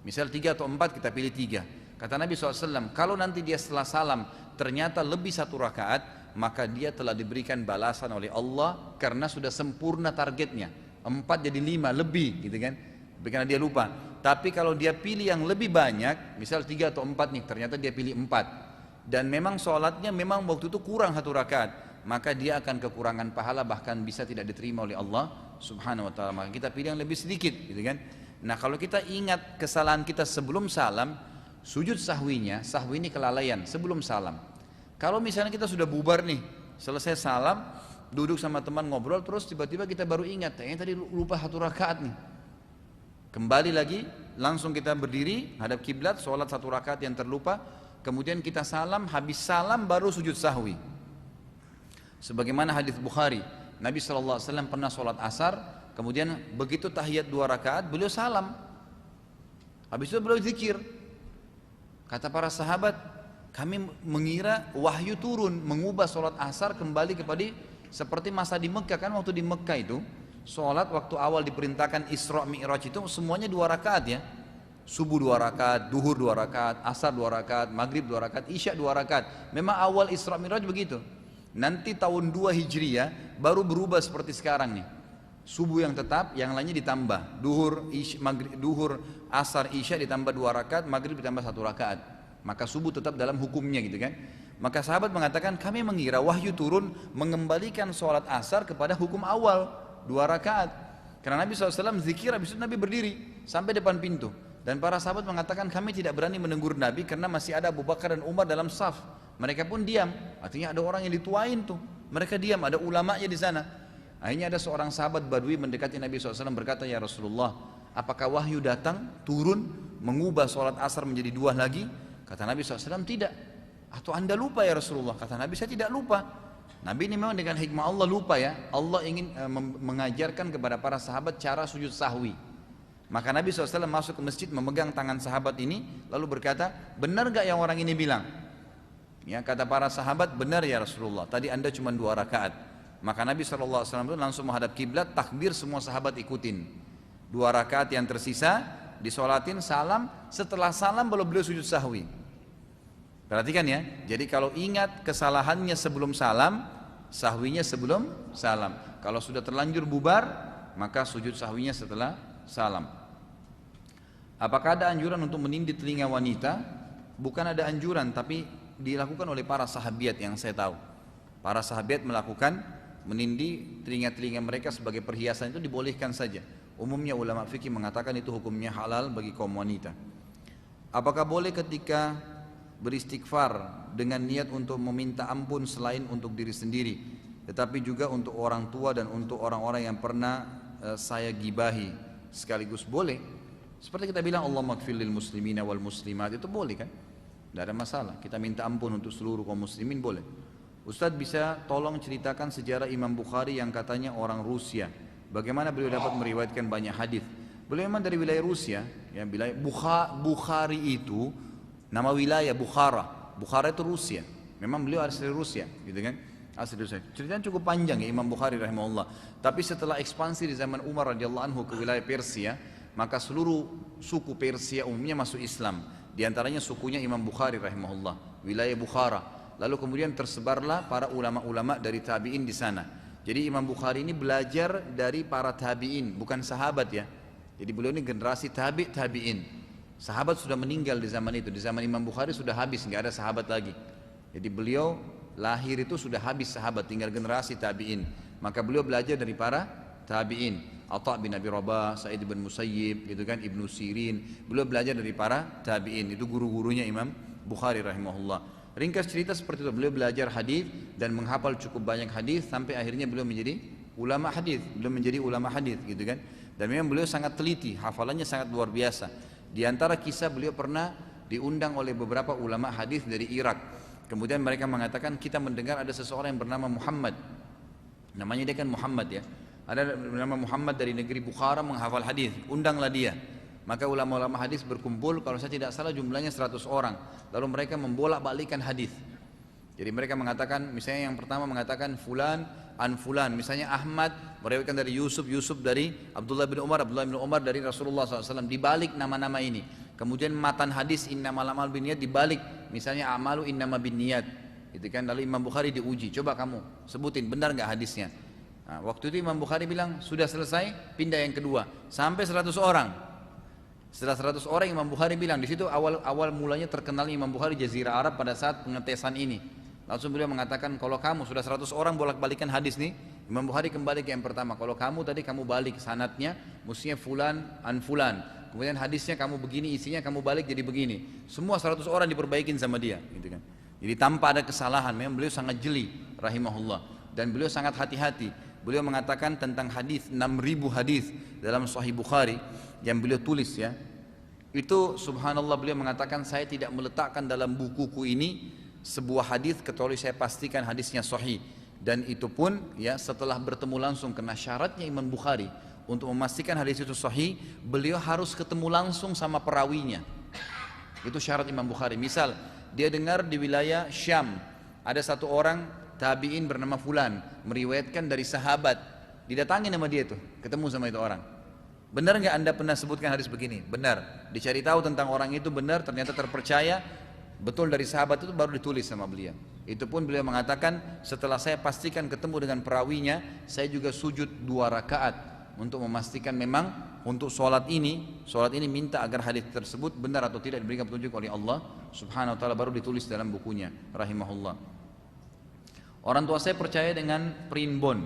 Misal 3 atau 4, kita pilih 3. Kata Nabi SAW, kalau nanti dia setelah salam ternyata lebih 1 rakaat, maka dia telah diberikan balasan oleh Allah karena sudah sempurna targetnya. 4 jadi 5 lebih, gitu kan? Karena dia lupa. Tapi kalau dia pilih yang lebih banyak, misal 3 atau 4 nih, ternyata dia pilih 4. Dan memang sholatnya memang waktu itu kurang 1 rakaat, maka dia akan kekurangan pahala, bahkan bisa tidak diterima oleh Allah Subhanahu wa ta'ala. Maka kita pilih yang lebih sedikit, gitu kan? Nah, kalau kita ingat kesalahan kita sebelum salam, sujud sahwi ini kelalaian sebelum salam. Kalau misalnya kita sudah bubar nih, selesai salam, duduk sama teman ngobrol, terus tiba-tiba kita baru ingat, tadi lupa 1 rakaat nih. Kembali lagi, langsung kita berdiri, hadap kiblat, sholat 1 rakaat yang terlupa, kemudian kita salam, habis salam baru sujud sahwi. Sebagaimana hadis Bukhari, Nabi SAW pernah sholat asar, kemudian begitu tahiyat 2 rakaat, beliau salam. Habis itu beliau zikir. Kata para sahabat, kami mengira wahyu turun, mengubah sholat asar kembali kepada seperti masa di Mekah. Kan waktu di Mekah itu, sholat waktu awal diperintahkan Isra Mi'raj itu semuanya 2 rakaat ya. Subuh 2 rakaat, duhur 2 rakaat, asar 2 rakaat, maghrib 2 rakaat, isya 2 rakaat. Memang awal Isra Mi'raj begitu. Nanti tahun 2 Hijriah baru berubah seperti sekarang nih. Subuh yang tetap, yang lainnya ditambah. Duhur, asar, isya ditambah 2 rakaat, maghrib ditambah 1 rakaat. Maka subuh tetap dalam hukumnya gitu kan. Maka sahabat mengatakan kami mengira wahyu turun mengembalikan sholat asar kepada hukum awal 2 rakaat. Karena Nabi SAW zikir, habis itu Nabi berdiri sampai depan pintu. Dan para sahabat mengatakan kami tidak berani menegur Nabi karena masih ada Abu Bakar dan Umar dalam saf. Mereka pun diam, artinya ada orang yang dituain tuh. Mereka diam, ada ulamanya di sana. Akhirnya ada seorang sahabat Badui mendekati Nabi SAW berkata, ya Rasulullah, apakah wahyu datang, turun, mengubah sholat asar menjadi 2 lagi? Kata Nabi SAW, tidak. Atau anda lupa ya Rasulullah? Kata Nabi, saya tidak lupa. Nabi ini memang dengan hikmah Allah lupa ya. Allah ingin mengajarkan kepada para sahabat cara sujud sahwi. Maka Nabi SAW masuk ke masjid memegang tangan sahabat ini, lalu berkata, benar gak yang orang ini bilang? Ya, kata para sahabat, benar ya Rasulullah, tadi anda cuma 2 rakaat. Maka Nabi SAW itu langsung menghadap kiblat, takbir, semua sahabat ikutin. 2 rakaat yang tersisa, disolatin, salam, setelah salam baru beliau sujud sahwi. Perhatikan ya, jadi kalau ingat kesalahannya sebelum salam, sahwinya sebelum salam. Kalau sudah terlanjur bubar, maka sujud sahwinya setelah salam. Apakah ada anjuran untuk menindih telinga wanita? Bukan ada anjuran, tapi dilakukan oleh para sahabiat yang saya tahu. Para sahabiat melakukan menindih telinga-telinga mereka sebagai perhiasan, itu dibolehkan saja. Umumnya ulama fikih mengatakan itu hukumnya halal bagi kaum wanita. Apakah boleh ketika beristighfar dengan niat untuk meminta ampun selain untuk diri sendiri, tetapi juga untuk orang tua dan untuk orang-orang yang pernah saya gibahi sekaligus? Boleh. Seperti kita bilang Allahumma ighfir lil muslimina wal muslimat, itu boleh kan? Tidak ada masalah. Kita minta ampun untuk seluruh kaum muslimin, boleh. Ustadz bisa tolong ceritakan sejarah Imam Bukhari yang katanya orang Rusia. Bagaimana beliau dapat meriwayatkan banyak hadis? Beliau memang dari wilayah Rusia, ya, wilayah Bukhari itu nama wilayah Bukhara. Bukhara itu Rusia. Memang beliau asli Rusia, gitu kan? Asli Rusia. Ceritanya cukup panjang ya Imam Bukhari rahimahullah. Tapi setelah ekspansi di zaman Umar radhiyallahu anhu ke wilayah Persia, maka seluruh suku Persia umumnya masuk Islam. Di antaranya sukunya Imam Bukhari rahimahullah, wilayah Bukhara. Lalu kemudian tersebarlah para ulama-ulama dari tabi'in di sana. Jadi Imam Bukhari ini belajar dari para tabi'in, bukan sahabat ya. Jadi beliau ini generasi tabi'in. Sahabat sudah meninggal di zaman itu. Di zaman Imam Bukhari sudah habis, nggak ada sahabat lagi. Jadi beliau lahir itu sudah habis sahabat, tinggal generasi tabi'in. Maka beliau belajar dari para tabi'in. Atha bin Abi Rabah, Sa'id bin Musayyib, gitu kan, Ibnu Sirin. Beliau belajar dari para tabi'in. Itu guru-gurunya Imam Bukhari rahimahullah. Ringkas cerita seperti itu, beliau belajar hadis dan menghafal cukup banyak hadis sampai akhirnya beliau menjadi ulama hadis. Beliau menjadi ulama hadis, gitu kan. Dan memang beliau sangat teliti, hafalannya sangat luar biasa. Di antara kisah beliau pernah diundang oleh beberapa ulama hadis dari Irak. Kemudian mereka mengatakan kita mendengar ada seseorang yang bernama Muhammad. Namanya dia kan Muhammad ya. Ada nama Muhammad dari negeri Bukhara menghafal hadis, undanglah dia. Maka ulama-ulama hadis berkumpul, kalau saya tidak salah jumlahnya 100 orang. Lalu mereka membolak-balikkan hadis. Jadi mereka mengatakan, misalnya yang pertama mengatakan fulan an fulan, misalnya Ahmad meriwayatkan dari Yusuf, Yusuf dari Abdullah bin Umar, Abdullah bin Umar dari Rasulullah SAW, dibalik nama-nama ini. Kemudian matan hadis innamal a'malu binniyat dibalik, misalnya amalu innama binniyat. Itu kan, lalu Imam Bukhari diuji, coba kamu sebutin benar nggak hadisnya. Nah, waktu itu Imam Bukhari bilang sudah selesai, pindah yang kedua sampai 100 orang. Setelah 100 orang Imam Bukhari bilang, di situ awal mulanya terkenal Imam Bukhari Jazirah Arab pada saat pengetesan ini. Langsung beliau mengatakan, kalau kamu sudah 100 orang bolak-balikan hadis nih, Imam Bukhari kembali ke yang pertama. Kalau kamu tadi kamu balik sanadnya, mestinya fulan an fulan. Kemudian hadisnya kamu begini, isinya kamu balik jadi begini. Semua 100 orang diperbaikin sama dia, gitu kan. Jadi tanpa ada kesalahan. Memang beliau sangat jeli rahimahullah, dan beliau sangat hati-hati. Beliau mengatakan tentang hadis 6.000 hadis dalam Sahih Bukhari yang beliau tulis ya. Itu subhanallah, beliau mengatakan saya tidak meletakkan dalam bukuku ini sebuah hadis kecuali saya pastikan hadisnya sahih. Dan itu pun ya setelah bertemu langsung, karena syaratnya Imam Bukhari untuk memastikan hadis itu sahih, beliau harus ketemu langsung sama perawinya. Itu syarat Imam Bukhari. Misal dia dengar di wilayah Syam ada satu orang tabi'in bernama fulan meriwayatkan dari sahabat, didatangi nama dia tuh, ketemu sama itu orang. Benar nggak anda pernah sebutkan hadis begini? Benar. Dicari tahu tentang orang itu, benar, ternyata terpercaya, betul dari sahabat itu, baru ditulis sama beliau. Itu pun beliau mengatakan setelah saya pastikan ketemu dengan perawinya, saya juga sujud 2 rakaat untuk memastikan memang untuk sholat ini minta agar hadis tersebut benar atau tidak diberikan petunjuk oleh Allah Subhanahu wa taala, baru ditulis dalam bukunya rahimahullah. Orang tua saya percaya dengan primbon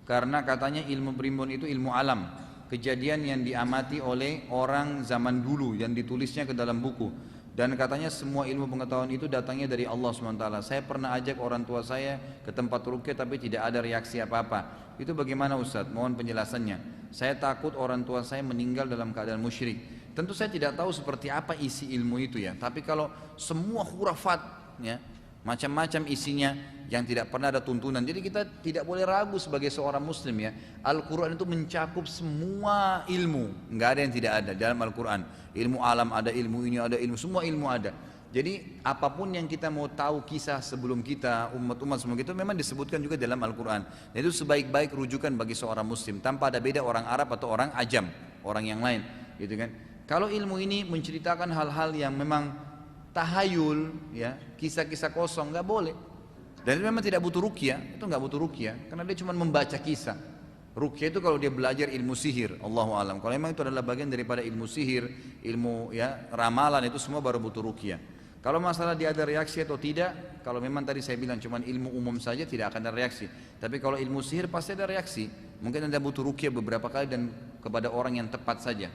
karena katanya ilmu primbon itu ilmu alam, kejadian yang diamati oleh orang zaman dulu yang ditulisnya ke dalam buku, dan katanya semua ilmu pengetahuan itu datangnya dari Allah SWT. Saya pernah ajak orang tua saya ke tempat ruqyah tapi tidak ada reaksi apa-apa. Itu bagaimana Ustaz? Mohon penjelasannya. Saya takut orang tua saya meninggal dalam keadaan musyrik. Tentu saya tidak tahu seperti apa isi ilmu itu ya, tapi kalau semua khurafat ya, macam-macam isinya yang tidak pernah ada tuntunan. Jadi kita tidak boleh ragu sebagai seorang muslim ya. Al-Quran itu mencakup semua ilmu, nggak ada yang tidak ada dalam Al-Quran. Ilmu alam ada, ilmu ini ada, ilmu semua ilmu ada. Jadi apapun yang kita mau tahu kisah sebelum kita, umat-umat sebelum kita, memang disebutkan juga dalam Al-Quran. Dan itu sebaik-baik rujukan bagi seorang muslim, tanpa ada beda orang Arab atau orang Ajam, orang yang lain, gitu kan. Kalau ilmu ini menceritakan hal-hal yang memang tahayul, ya, kisah-kisah kosong, nggak boleh. Dan itu memang tidak butuh ruqyah, itu nggak butuh ruqyah, karena dia cuma membaca kisah. Ruqyah itu kalau dia belajar ilmu sihir, Allahu alam. Kalau memang itu adalah bagian daripada ilmu sihir, ilmu ya ramalan, itu semua baru butuh ruqyah. Kalau masalah dia ada reaksi atau tidak, kalau memang tadi saya bilang cuma ilmu umum saja tidak akan ada reaksi. Tapi kalau ilmu sihir pasti ada reaksi. Mungkin Anda butuh ruqyah beberapa kali dan kepada orang yang tepat saja.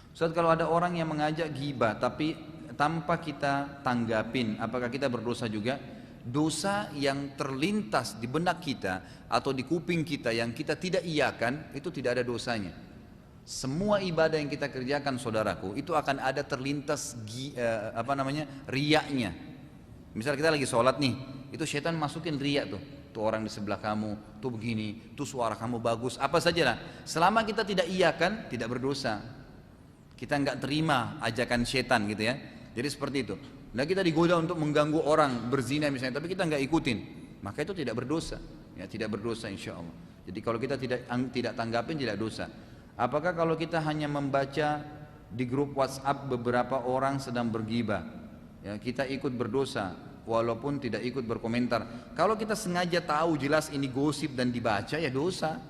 Ustaz, kalau ada orang yang mengajak ghibah tapi tanpa kita tanggapin, apakah kita berdosa juga? Dosa yang terlintas di benak kita atau di kuping kita yang kita tidak iakan, itu tidak ada dosanya. Semua ibadah yang kita kerjakan saudaraku, itu akan ada terlintas riyaknya. Misal kita lagi sholat nih, itu setan masukin riyak tuh orang di sebelah kamu, tuh begini, tuh suara kamu bagus, apa saja lah. Selama kita tidak iakan, tidak berdosa. Kita nggak terima ajakan setan gitu ya. Jadi seperti itu. Nah kita digoda untuk mengganggu orang berzina misalnya, tapi kita nggak ikutin, maka itu tidak berdosa. Ya tidak berdosa insya Allah. Jadi kalau kita tidak tanggapin tidak dosa. Apakah kalau kita hanya membaca di grup WhatsApp beberapa orang sedang bergibah, ya kita ikut berdosa walaupun tidak ikut berkomentar? Kalau kita sengaja tahu jelas ini gosip dan dibaca ya dosa.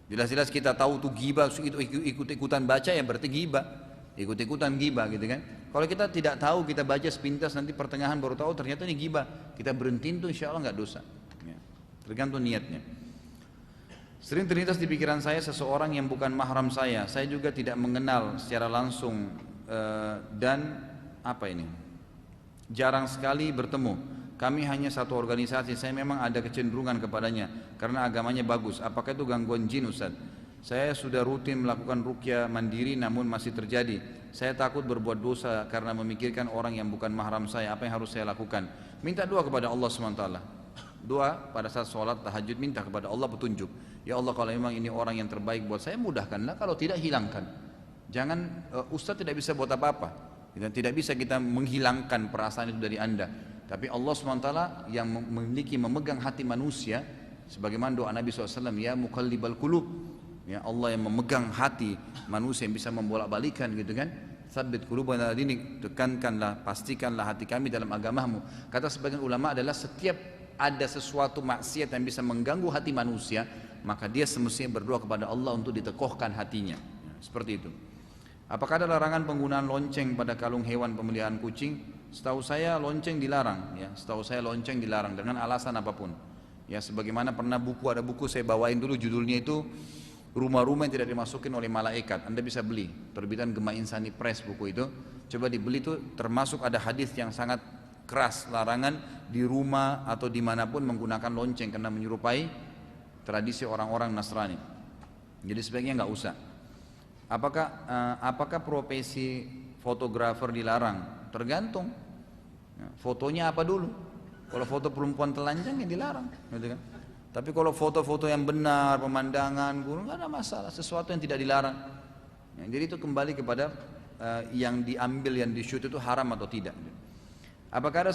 Jelas-jelas kita tahu tuh gibah, ikut-ikutan baca ya berarti gibah, ikut-ikutan gibah gitu kan. Kalau kita tidak tahu, kita baca sepintas nanti pertengahan baru tahu ternyata ini gibah, kita berhentiin tuh insya Allah nggak dosa. Ya. Tergantung niatnya. Sering terlintas di pikiran saya seseorang yang bukan mahram saya juga tidak mengenal secara langsung dan jarang sekali bertemu. Kami hanya satu organisasi, saya memang ada kecenderungan kepadanya karena agamanya bagus. Apakah itu gangguan jin Ustaz? Saya sudah rutin melakukan ruqyah mandiri namun masih terjadi. Saya takut berbuat dosa karena memikirkan orang yang bukan mahram saya. Apa yang harus saya lakukan? Minta doa kepada Allah SWT. Doa pada saat sholat tahajud, minta kepada Allah petunjuk. Ya Allah, kalau memang ini orang yang terbaik buat saya, mudahkanlah, kalau tidak hilangkan. Jangan Ustaz tidak bisa buat apa-apa, dan tidak bisa kita menghilangkan perasaan itu dari anda. Tapi Allah SWT yang memegang hati manusia, sebagaimana doa Nabi SAW, ya muqallibal qulub, ya Allah yang memegang hati manusia, yang bisa membolak-balikan gitu kan. Tsabbit qulubana ala dinik, tekankanlah, pastikanlah hati kami dalam agamamu. Kata sebagian ulama adalah setiap ada sesuatu maksiat yang bisa mengganggu hati manusia, maka dia semestinya berdoa kepada Allah untuk ditekohkan hatinya. Seperti itu. Apakah ada larangan penggunaan lonceng pada kalung hewan pemeliharaan kucing? Setahu saya lonceng dilarang, ya. Setahu saya lonceng dilarang dengan alasan apapun. Ya, sebagaimana pernah ada buku saya bawain dulu, judulnya itu Rumah-rumah yang tidak dimasukin oleh malaikat. Anda bisa beli, terbitan Gema Insani Press buku itu. Coba dibeli, itu termasuk ada hadis yang sangat keras, larangan di rumah atau dimanapun menggunakan lonceng karena menyerupai tradisi orang-orang Nasrani. Jadi sebaiknya nggak usah. Apakah profesi fotografer dilarang? Tergantung. Fotonya apa dulu? Kalau foto perempuan telanjang ya dilarang, gitu kan? Tapi kalau foto-foto yang benar, pemandangan gunung, nggak ada masalah. Sesuatu yang tidak dilarang. Jadi itu kembali kepada yang diambil, yang di shoot itu haram atau tidak. Apakah ada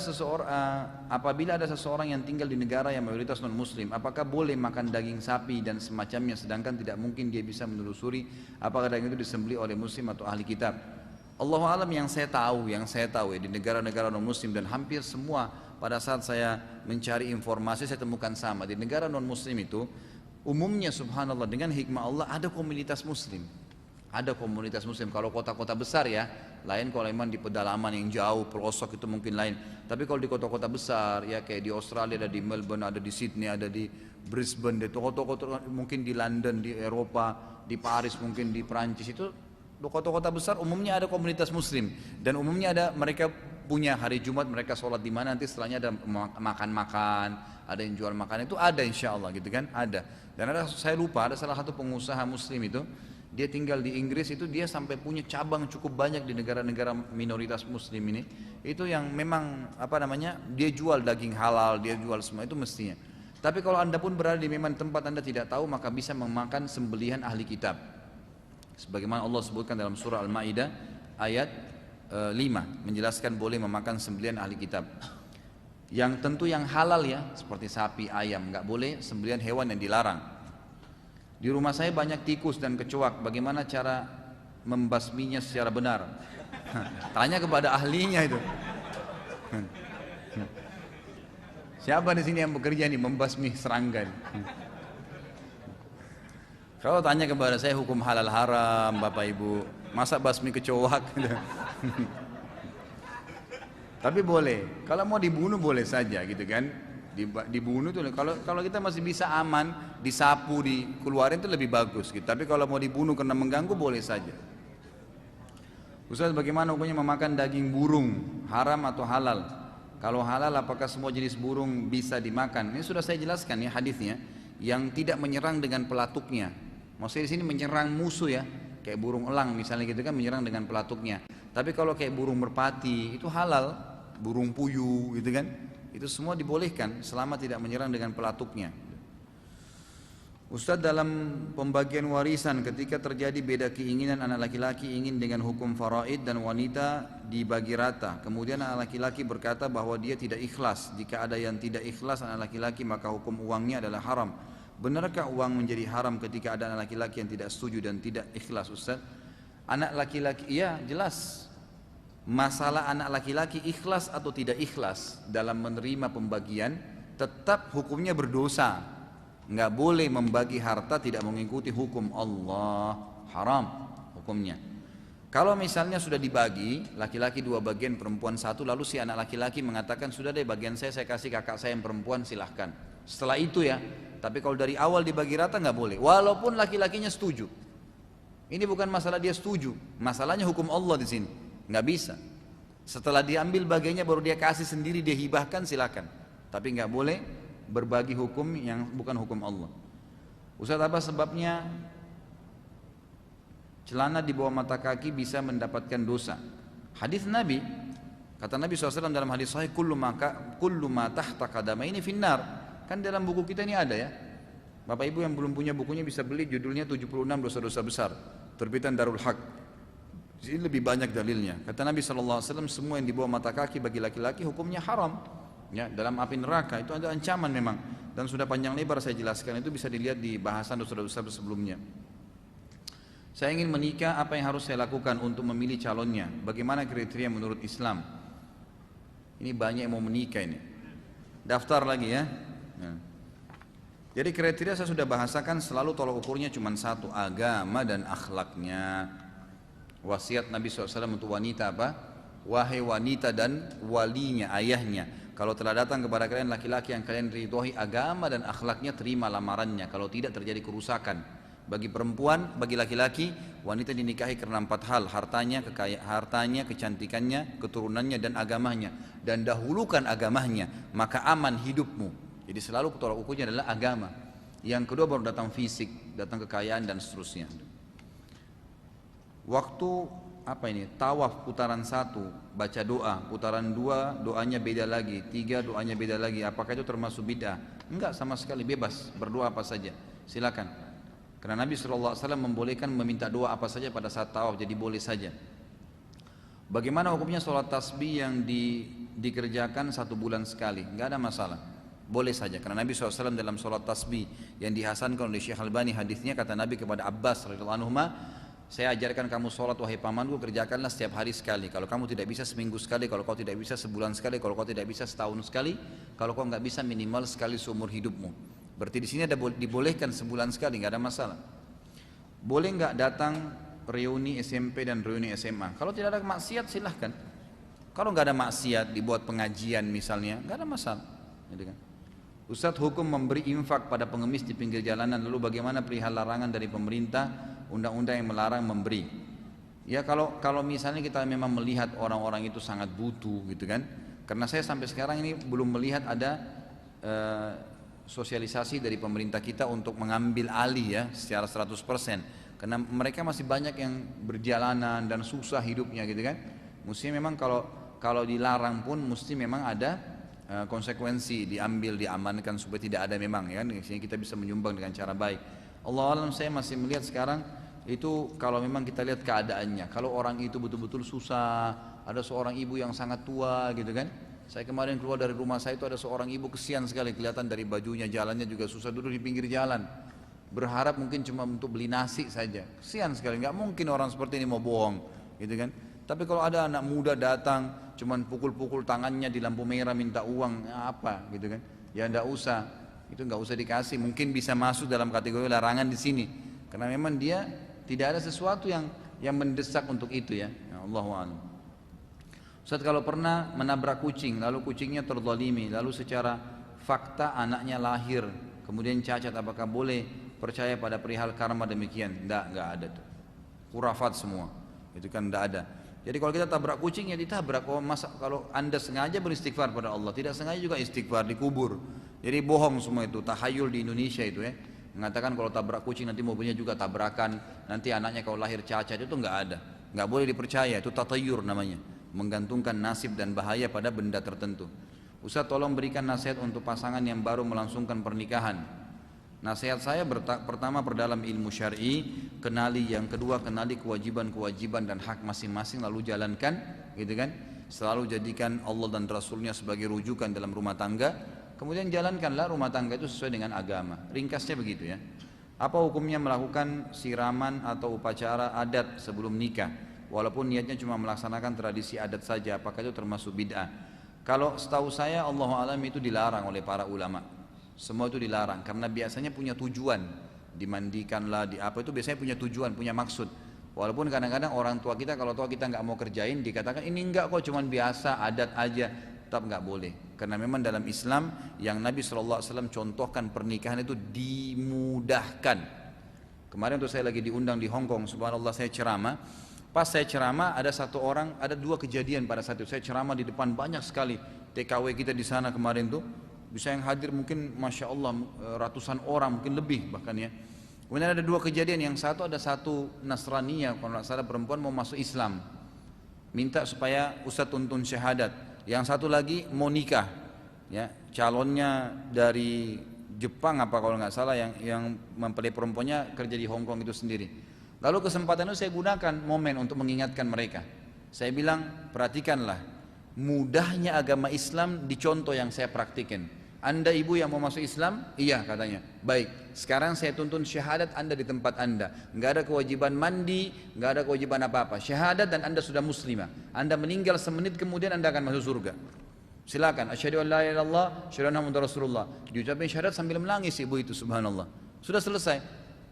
apabila ada seseorang yang tinggal di negara yang mayoritas non muslim, apakah boleh makan daging sapi dan semacamnya, sedangkan tidak mungkin dia bisa menelusuri apakah daging itu disembelih oleh muslim atau ahli kitab? Allahu alam, yang saya tahu ya, di negara-negara non muslim, dan hampir semua pada saat saya mencari informasi saya temukan sama. Di negara non muslim itu Umumnya subhanallah dengan hikmah Allah ada komunitas muslim. Ada komunitas muslim, kalau kota-kota besar ya, lain kalau memang di pedalaman yang jauh, pelosok itu mungkin lain. Tapi kalau di kota-kota besar ya kayak di Australia ada di Melbourne, ada di Sydney, ada di Brisbane, itu kota-kota mungkin di London, di Eropa, di Paris, mungkin di Perancis itu kota-kota besar umumnya ada komunitas muslim dan umumnya ada mereka punya hari Jumat mereka sholat di mana nanti setelahnya ada makan-makan, ada yang jual makan itu ada insya Allah gitu kan ada. Dan ada saya lupa ada salah satu pengusaha muslim itu dia tinggal di Inggris itu dia sampai punya cabang cukup banyak di negara-negara minoritas muslim ini itu yang memang apa namanya dia jual daging halal dia jual semua itu mestinya. Tapi kalau anda pun berada di memang tempat anda tidak tahu maka bisa memakan sembelihan ahli kitab. Sebagaimana Allah sebutkan dalam surah Al-Ma'idah ayat 5 menjelaskan boleh memakan sembelihan ahli kitab. Yang tentu yang halal ya seperti sapi, ayam, nggak boleh sembelihan hewan yang dilarang. Di rumah saya banyak tikus dan kecoak. Bagaimana cara membasminya secara benar? Tanya kepada ahlinya itu. Siapa di sini yang bekerja nih membasmi serangga? Kalau tanya kepada saya hukum halal haram, Bapak Ibu, masa basmi kecoak? Tapi boleh, kalau mau dibunuh boleh saja gitu kan. Dibunuh tuh kalau kita masih bisa aman, disapu, dikeluarin itu lebih bagus gitu. Tapi kalau mau dibunuh karena mengganggu boleh saja. Ustaz, bagaimana hukumnya memakan daging burung, haram atau halal? Kalau halal apakah semua jenis burung bisa dimakan? Ini sudah saya jelaskan ya hadisnya, yang tidak menyerang dengan pelatuknya. Maksudnya di sini menyerang musuh ya, kayak burung elang misalnya gitu kan menyerang dengan pelatuknya. Tapi kalau kayak burung merpati itu halal, burung puyuh gitu kan, itu semua dibolehkan selama tidak menyerang dengan pelatuknya. Ustadz, dalam pembagian warisan ketika terjadi beda keinginan anak laki-laki ingin dengan hukum faraid dan wanita dibagi rata, kemudian anak laki-laki berkata bahwa dia tidak ikhlas. Jika ada yang tidak ikhlas anak laki-laki maka hukum uangnya adalah haram. Benarkah uang menjadi haram ketika ada anak laki-laki yang tidak setuju dan tidak ikhlas, Ustaz? Anak laki-laki, iya jelas. Masalah anak laki-laki ikhlas atau tidak ikhlas dalam menerima pembagian, tetap hukumnya berdosa. Nggak boleh membagi harta tidak mengikuti hukum Allah, haram hukumnya. Kalau misalnya sudah dibagi, laki-laki 2 bagian, perempuan 1, lalu si anak laki-laki mengatakan sudah deh bagian saya kasih kakak saya yang perempuan, silahkan. Setelah itu ya, tapi kalau dari awal dibagi rata nggak boleh, walaupun laki-lakinya setuju. Ini bukan masalah dia setuju, masalahnya hukum Allah di sini, nggak bisa. Setelah diambil bagiannya baru dia kasih sendiri, dia hibahkan silakan. Tapi nggak boleh berbagi hukum yang bukan hukum Allah. Ustaz, apa sebabnya celana di bawah mata kaki bisa mendapatkan dosa? Hadis Nabi, kata Nabi SAW dalam hadis sahih, kullu ma tahta qadamaini finnar. Kan dalam buku kita ini ada ya. Bapak Ibu yang belum punya bukunya bisa beli, judulnya 76 dosa-dosa besar, terbitan Darul Haq. Ini lebih banyak dalilnya. Kata Nabi SAW, semua yang di bawah mata kaki bagi laki-laki hukumnya haram. Ya, dalam api neraka itu ada ancaman memang. Dan sudah panjang lebar saya jelaskan, itu bisa dilihat di bahasan dosa-dosa sebelumnya. Saya ingin menikah, apa yang harus saya lakukan untuk memilih calonnya? Bagaimana kriteria menurut Islam? Ini banyak yang mau menikah ini. Daftar lagi ya. Jadi kriteria saya sudah bahasakan, selalu tolak ukurnya cuma satu, agama dan akhlaknya. Wasiat Nabi SAW untuk wanita apa? Wahai wanita dan walinya, ayahnya, kalau telah datang kepada kalian laki-laki yang kalian ridhoi agama dan akhlaknya, terima lamarannya. Kalau tidak terjadi kerusakan. Bagi perempuan, bagi laki-laki, wanita dinikahi karena 4 hal: hartanya, kecantikannya, keturunannya dan agamanya. Dan dahulukan agamanya, maka aman hidupmu. Jadi selalu tolak ukurnya adalah agama. Yang kedua baru datang fisik, datang kekayaan dan seterusnya. Waktu apa ini? Tawaf putaran 1 baca doa, putaran 2 doanya beda lagi, 3 doanya beda lagi. Apakah itu termasuk bid'ah? Enggak, sama sekali, bebas berdoa apa saja. Silakan. Karena Nabi SAW membolehkan meminta doa apa saja pada saat tawaf, jadi boleh saja. Bagaimana hukumnya sholat tasbih yang dikerjakan 1 bulan sekali? Enggak ada masalah. Boleh saja, karena Nabi SAW dalam sholat tasbih yang dihasankan oleh Syekh Albani hadisnya, kata Nabi kepada Abbas radhiyallahu anhu, saya ajarkan kamu sholat wahai pamanku, kerjakanlah setiap hari sekali. Kalau kamu tidak bisa seminggu sekali, kalau kau tidak bisa sebulan sekali, kalau kau tidak bisa setahun sekali, kalau kau nggak bisa minimal sekali seumur hidupmu. Berarti di sini ada dibolehkan sebulan sekali, nggak ada masalah. Boleh nggak datang reuni SMP dan reuni SMA? Kalau tidak ada maksiat silahkan. Kalau nggak ada maksiat, dibuat pengajian misalnya, nggak ada masalah. Gitu kan? Ustadz, hukum memberi infak pada pengemis di pinggir jalanan, lalu bagaimana perihal larangan dari pemerintah, undang-undang yang melarang memberi? Ya kalau misalnya kita memang melihat orang-orang itu sangat butuh gitu kan, karena saya sampai sekarang ini belum melihat ada sosialisasi dari pemerintah kita untuk mengambil alih ya secara 100%, karena mereka masih banyak yang berjalanan dan susah hidupnya gitu kan. Mestinya memang kalau dilarang pun mesti memang ada konsekuensi, diambil, diamankan supaya tidak ada memang ya kan, sehingga kita bisa menyumbang dengan cara baik. Allah alam, saya masih melihat sekarang itu kalau memang kita lihat keadaannya, kalau orang itu betul-betul susah, ada seorang ibu yang sangat tua gitu kan. Saya kemarin keluar dari rumah saya itu ada seorang ibu, kesian sekali kelihatan dari bajunya, jalannya juga susah, duduk di pinggir jalan, berharap mungkin cuma untuk beli nasi saja. Kesian sekali, nggak mungkin orang seperti ini mau bohong gitu kan. Tapi kalau ada anak muda datang cuman pukul-pukul tangannya di lampu merah minta uang, ya apa gitu kan, ya nggak usah, itu nggak usah dikasih. Mungkin bisa masuk dalam kategori larangan di sini karena memang dia tidak ada sesuatu yang mendesak untuk itu ya. Allahu a'lam. Ustaz, kalau pernah menabrak kucing lalu kucingnya terzalimi, lalu secara fakta anaknya lahir kemudian cacat, apakah boleh percaya pada perihal karma demikian? Nggak ada tuh, khurafat semua itu kan, nggak ada. Jadi kalau kita tabrak kucing ya ditabrak. Oh, masa kalau anda sengaja beristighfar pada Allah, tidak sengaja juga istighfar, dikubur. Jadi bohong semua itu, tahayul di Indonesia itu ya. Mengatakan kalau tabrak kucing nanti mobilnya juga tabrakan, nanti anaknya kalau lahir cacat, itu nggak ada. Nggak boleh dipercaya, itu tatayur namanya. Menggantungkan nasib dan bahaya pada benda tertentu. Ustaz, tolong berikan nasihat untuk pasangan yang baru melangsungkan pernikahan. Nasihat saya pertama, perdalam ilmu syar'i, kenali, yang kedua kenali kewajiban-kewajiban dan hak masing-masing lalu jalankan gitu kan. Selalu jadikan Allah dan Rasulnya sebagai rujukan dalam rumah tangga, kemudian jalankanlah rumah tangga itu sesuai dengan agama. Ringkasnya begitu ya. Apa hukumnya melakukan siraman atau upacara adat sebelum nikah walaupun niatnya cuma melaksanakan tradisi adat saja, apakah itu termasuk bid'ah? Kalau setahu saya Allah alam itu dilarang oleh para ulama. Semua itu dilarang karena biasanya punya tujuan, dimandikanlah, di apa itu biasanya punya tujuan, punya maksud. Walaupun kadang-kadang orang tua kita kalau tua kita nggak mau kerjain dikatakan ini enggak kok, cuman biasa adat aja, tetap nggak boleh. Karena memang dalam Islam yang Nabi SAW contohkan pernikahan itu dimudahkan. Kemarin tuh saya lagi diundang di Hong Kong, subhanallah saya ceramah. Pas saya ceramah ada satu orang, ada dua kejadian pada saat itu. Saya ceramah di depan banyak sekali TKW kita di sana kemarin tuh. Bisa yang hadir mungkin Masya Allah ratusan orang, mungkin lebih bahkan ya. Kemudian ada dua kejadian, yang satu ada satu Nasraniyah kalau nggak salah perempuan mau masuk Islam, minta supaya Ustadz tuntun syahadat. Yang satu lagi mau nikah, ya calonnya dari Jepang apa kalau nggak salah, yang mempelai perempuannya kerja di Hong Kong itu sendiri. Lalu kesempatan itu saya gunakan momen untuk mengingatkan mereka. Saya bilang perhatikanlah mudahnya agama Islam di contoh yang saya praktikin. Anda ibu yang mau masuk Islam? Iya katanya. Baik, sekarang saya tuntun syahadat Anda di tempat Anda. Nggak ada kewajiban mandi, nggak ada kewajiban apa-apa. Syahadat dan Anda sudah muslimah. Anda meninggal semenit kemudian Anda akan masuk surga. Silakan. Asyhadu an la ilaha illallah, asyhadu anna muhammadar rasulullah. Diucapin syahadat sambil menangis ibu itu, subhanallah. Sudah selesai.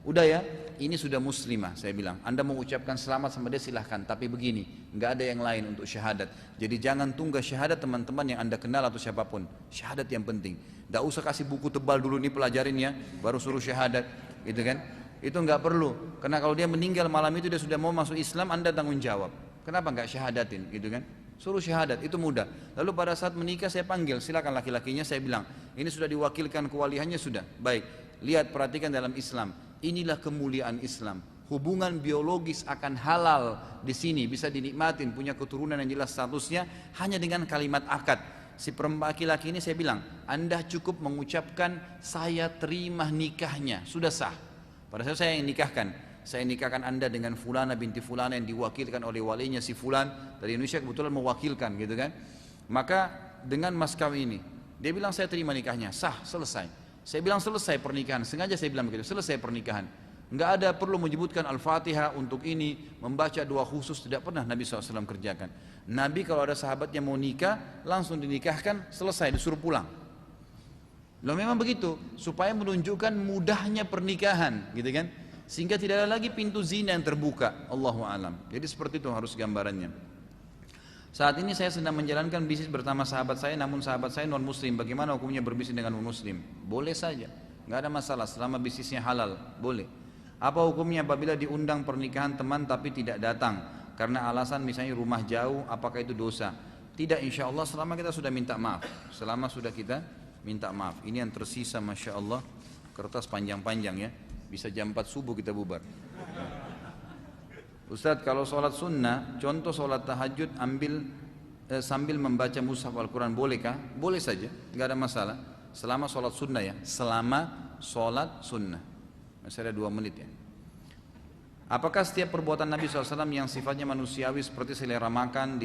Udah ya, ini sudah muslimah. Saya bilang, Anda mau ucapkan selamat sama dia silahkan, tapi begini, nggak ada yang lain untuk syahadat. Jadi jangan tunggu syahadat teman-teman yang Anda kenal atau siapapun. Syahadat yang penting. Nggak usah kasih buku tebal dulu nih pelajarin ya, baru suruh syahadat, gitu kan? Itu nggak perlu, karena kalau dia meninggal malam itu dia sudah mau masuk Islam, Anda tanggung jawab. Kenapa nggak syahadatin, gitu kan? Suruh syahadat, itu mudah. Lalu pada saat menikah saya panggil, silakan laki-lakinya, saya bilang, ini sudah diwakilkan kewaliannya sudah. Baik, lihat perhatikan dalam Islam. Inilah kemuliaan Islam. Hubungan biologis akan halal di sini bisa dinikmatin, punya keturunan yang jelas statusnya hanya dengan kalimat akad. Si perempuan laki-laki ini saya bilang, Anda cukup mengucapkan saya terima nikahnya, sudah sah. Pada saat saya yang nikahkan, saya nikahkan Anda dengan fulana binti fulana yang diwakilkan oleh walinya si fulan dari Indonesia, kebetulan mewakilkan gitu kan. Maka dengan mas kawin ini, dia bilang saya terima nikahnya, sah, selesai. Saya bilang selesai pernikahan, sengaja saya bilang begitu, selesai pernikahan. Enggak ada perlu menyebutkan Al-Fatihah untuk ini, membaca doa khusus, tidak pernah Nabi SAW kerjakan. Nabi kalau ada sahabatnya mau nikah, langsung dinikahkan, selesai, disuruh pulang. Loh memang begitu, supaya menunjukkan mudahnya pernikahan, gitu kan? Sehingga tidak ada lagi pintu zina yang terbuka. Allahu alam. Jadi seperti itu harus gambarannya. Saat ini saya sedang menjalankan bisnis bersama sahabat saya, namun sahabat saya non muslim. Bagaimana hukumnya berbisnis dengan non muslim? Boleh saja, nggak ada masalah selama bisnisnya halal, boleh. Apa hukumnya apabila diundang pernikahan teman tapi tidak datang karena alasan misalnya rumah jauh, apakah itu dosa? Tidak, insya Allah selama kita sudah minta maaf, selama sudah kita minta maaf. Ini yang tersisa, masya Allah, kertas panjang-panjang ya, bisa jam 4 subuh kita bubar. Ustadz, kalau sholat sunnah, contoh sholat tahajud sambil membaca mushaf Al-Quran, bolehkah? Boleh saja, nggak ada masalah. Selama sholat sunnah ya, selama sholat sunnah. Masih ada 2 menit ya. Apakah setiap perbuatan Nabi SAW yang sifatnya manusiawi seperti selera makan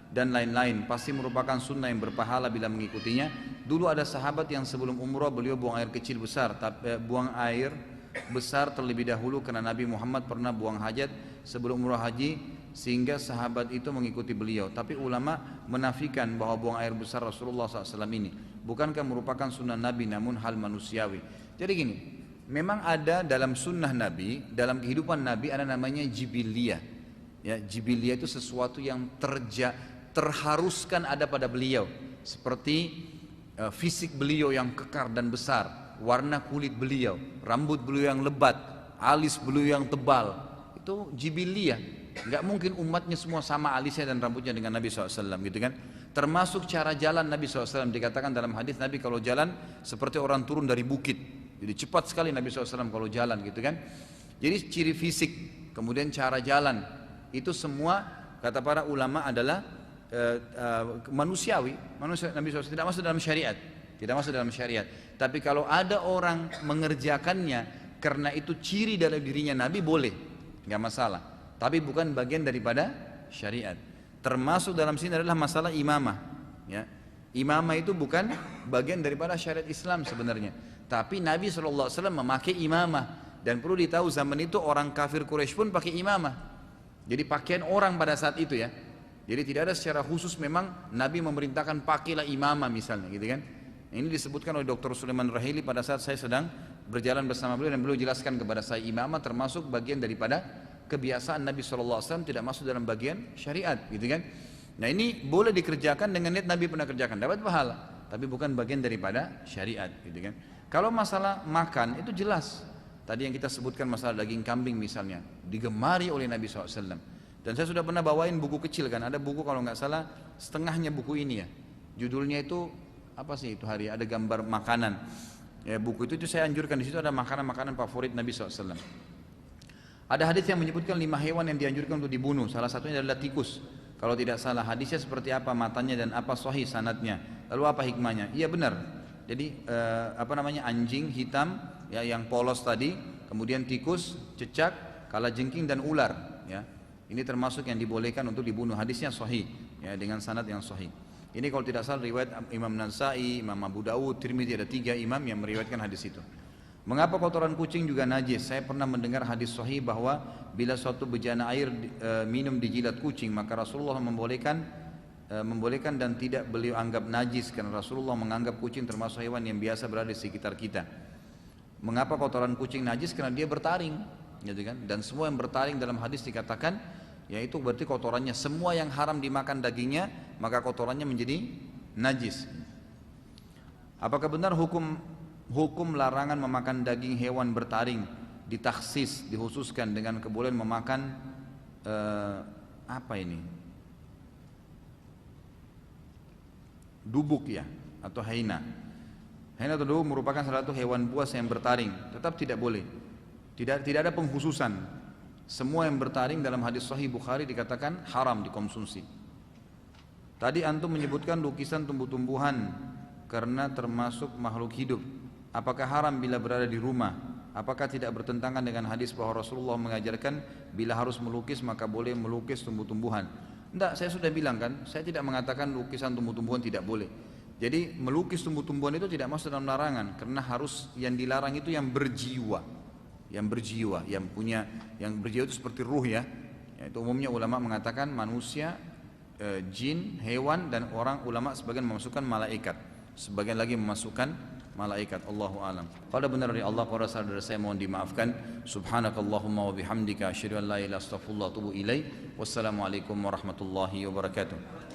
dan lain-lain pasti merupakan sunnah yang berpahala bila mengikutinya? Dulu ada sahabat yang sebelum umrah beliau buang air kecil besar, buang air besar terlebih dahulu karena Nabi Muhammad pernah buang hajat sebelum umrah haji sehingga sahabat itu mengikuti beliau. Tapi ulama menafikan bahwa buang air besar Rasulullah SAW ini bukankah merupakan sunnah Nabi namun hal manusiawi. Jadi gini, memang ada dalam sunnah Nabi, dalam kehidupan Nabi ada namanya jibiliyah. Ya, jibiliyah itu sesuatu yang terharuskan ada pada beliau, seperti fisik beliau yang kekar dan besar, warna kulit beliau, rambut beliau yang lebat, alis beliau yang tebal, itu jibiliyah. Nggak mungkin umatnya semua sama alisnya dan rambutnya dengan Nabi SAW, gitu kan? Termasuk cara jalan Nabi SAW, dikatakan dalam hadis Nabi kalau jalan seperti orang turun dari bukit. Jadi cepat sekali Nabi SAW kalau jalan, gitu kan? Jadi ciri fisik, kemudian cara jalan, itu semua kata para ulama adalah manusiawi. Nabi SAW tidak masuk dalam syariat, tidak masuk dalam syariat. Tapi kalau ada orang mengerjakannya karena itu ciri dari dirinya Nabi, boleh, nggak masalah. Tapi bukan bagian daripada syariat. Termasuk dalam sini adalah masalah imamah. Ya, imamah itu bukan bagian daripada syariat Islam sebenarnya. Tapi Nabi SAW memakai imamah, dan perlu ditahu zaman itu orang kafir Quraisy pun pakai imamah. Jadi pakaian orang pada saat itu ya. Jadi tidak ada secara khusus memang Nabi memerintahkan pakailah imamah misalnya, gitu kan. Ini disebutkan oleh Dr. Sulaiman Rahili pada saat saya sedang berjalan bersama beliau, dan beliau jelaskan kepada saya imamah termasuk bagian daripada kebiasaan Nabi SAW, tidak masuk dalam bagian syariat, gitu kan. Nah ini boleh dikerjakan dengan niat Nabi pernah kerjakan, dapat pahala, tapi bukan bagian daripada syariat, gitu kan. Kalau masalah makan itu jelas. Tadi yang kita sebutkan masalah daging kambing misalnya, digemari oleh Nabi SAW. Dan saya sudah pernah bawain buku kecil kan, ada buku kalau nggak salah setengahnya buku ini ya. Judulnya itu apa sih itu hari, ada gambar makanan. Ya, buku itu saya anjurkan, di situ ada makanan-makanan favorit Nabi SAW. Ada hadis yang menyebutkan 5 hewan yang dianjurkan untuk dibunuh. Salah satunya adalah tikus. Kalau tidak salah hadisnya seperti apa matanya dan apa sahih sanadnya. Lalu apa hikmahnya? Iya benar. Jadi anjing hitam ya yang polos tadi, kemudian tikus, cecak, kalajengking dan ular. Ya, ini termasuk yang dibolehkan untuk dibunuh. Hadisnya sahih ya dengan sanad yang sahih. Ini kalau tidak salah riwayat Imam Nasa'i, Imam Abu Dawud, Tirmidzi, ada 3 imam yang meriwayatkan hadis itu. Mengapa kotoran kucing juga najis? Saya pernah mendengar hadis sahih bahwa bila suatu bejana air minum di jilat kucing, maka Rasulullah membolehkan dan tidak beliau anggap najis karena Rasulullah menganggap kucing termasuk hewan yang biasa berada di sekitar kita. Mengapa kotoran kucing najis? Karena dia bertaring, gitu kan? Dan semua yang bertaring dalam hadis dikatakan, yaitu berarti kotorannya, semua yang haram dimakan dagingnya, maka kotorannya menjadi najis. Apakah benar hukum larangan memakan daging hewan bertaring ditaksis, dikhususkan dengan kebolehan memakan dubuk ya, atau hyena. Hyena atau dubuk merupakan salah satu hewan buas yang bertaring, tetap tidak boleh. Tidak ada pengkhususan. Semua yang bertaring dalam hadis sahih Bukhari dikatakan haram dikonsumsi. Tadi antum menyebutkan lukisan tumbuh-tumbuhan karena termasuk makhluk hidup. Apakah haram bila berada di rumah? Apakah tidak bertentangan dengan hadis bahwa Rasulullah mengajarkan bila harus melukis maka boleh melukis tumbuh-tumbuhan? Tidak, saya sudah bilang kan, saya tidak mengatakan lukisan tumbuh-tumbuhan tidak boleh. Jadi melukis tumbuh-tumbuhan itu tidak masuk dalam larangan, karena harus yang dilarang itu yang berjiwa, yang berjiwa itu seperti ruh ya. Itu umumnya ulama mengatakan manusia, jin, hewan dan orang. Ulama sebagian memasukkan malaikat, sebagian lagi memasukkan malaikat. Allahu alam. Kalau benar dari Allah, kalau salah dari saya mohon dimaafkan. Subhanakallahumma wa bihamdika asyhadu an la ilaha illa anta astaghfiruka wa atubu ilaik. Wassalamualaikum warahmatullahi wabarakatuh.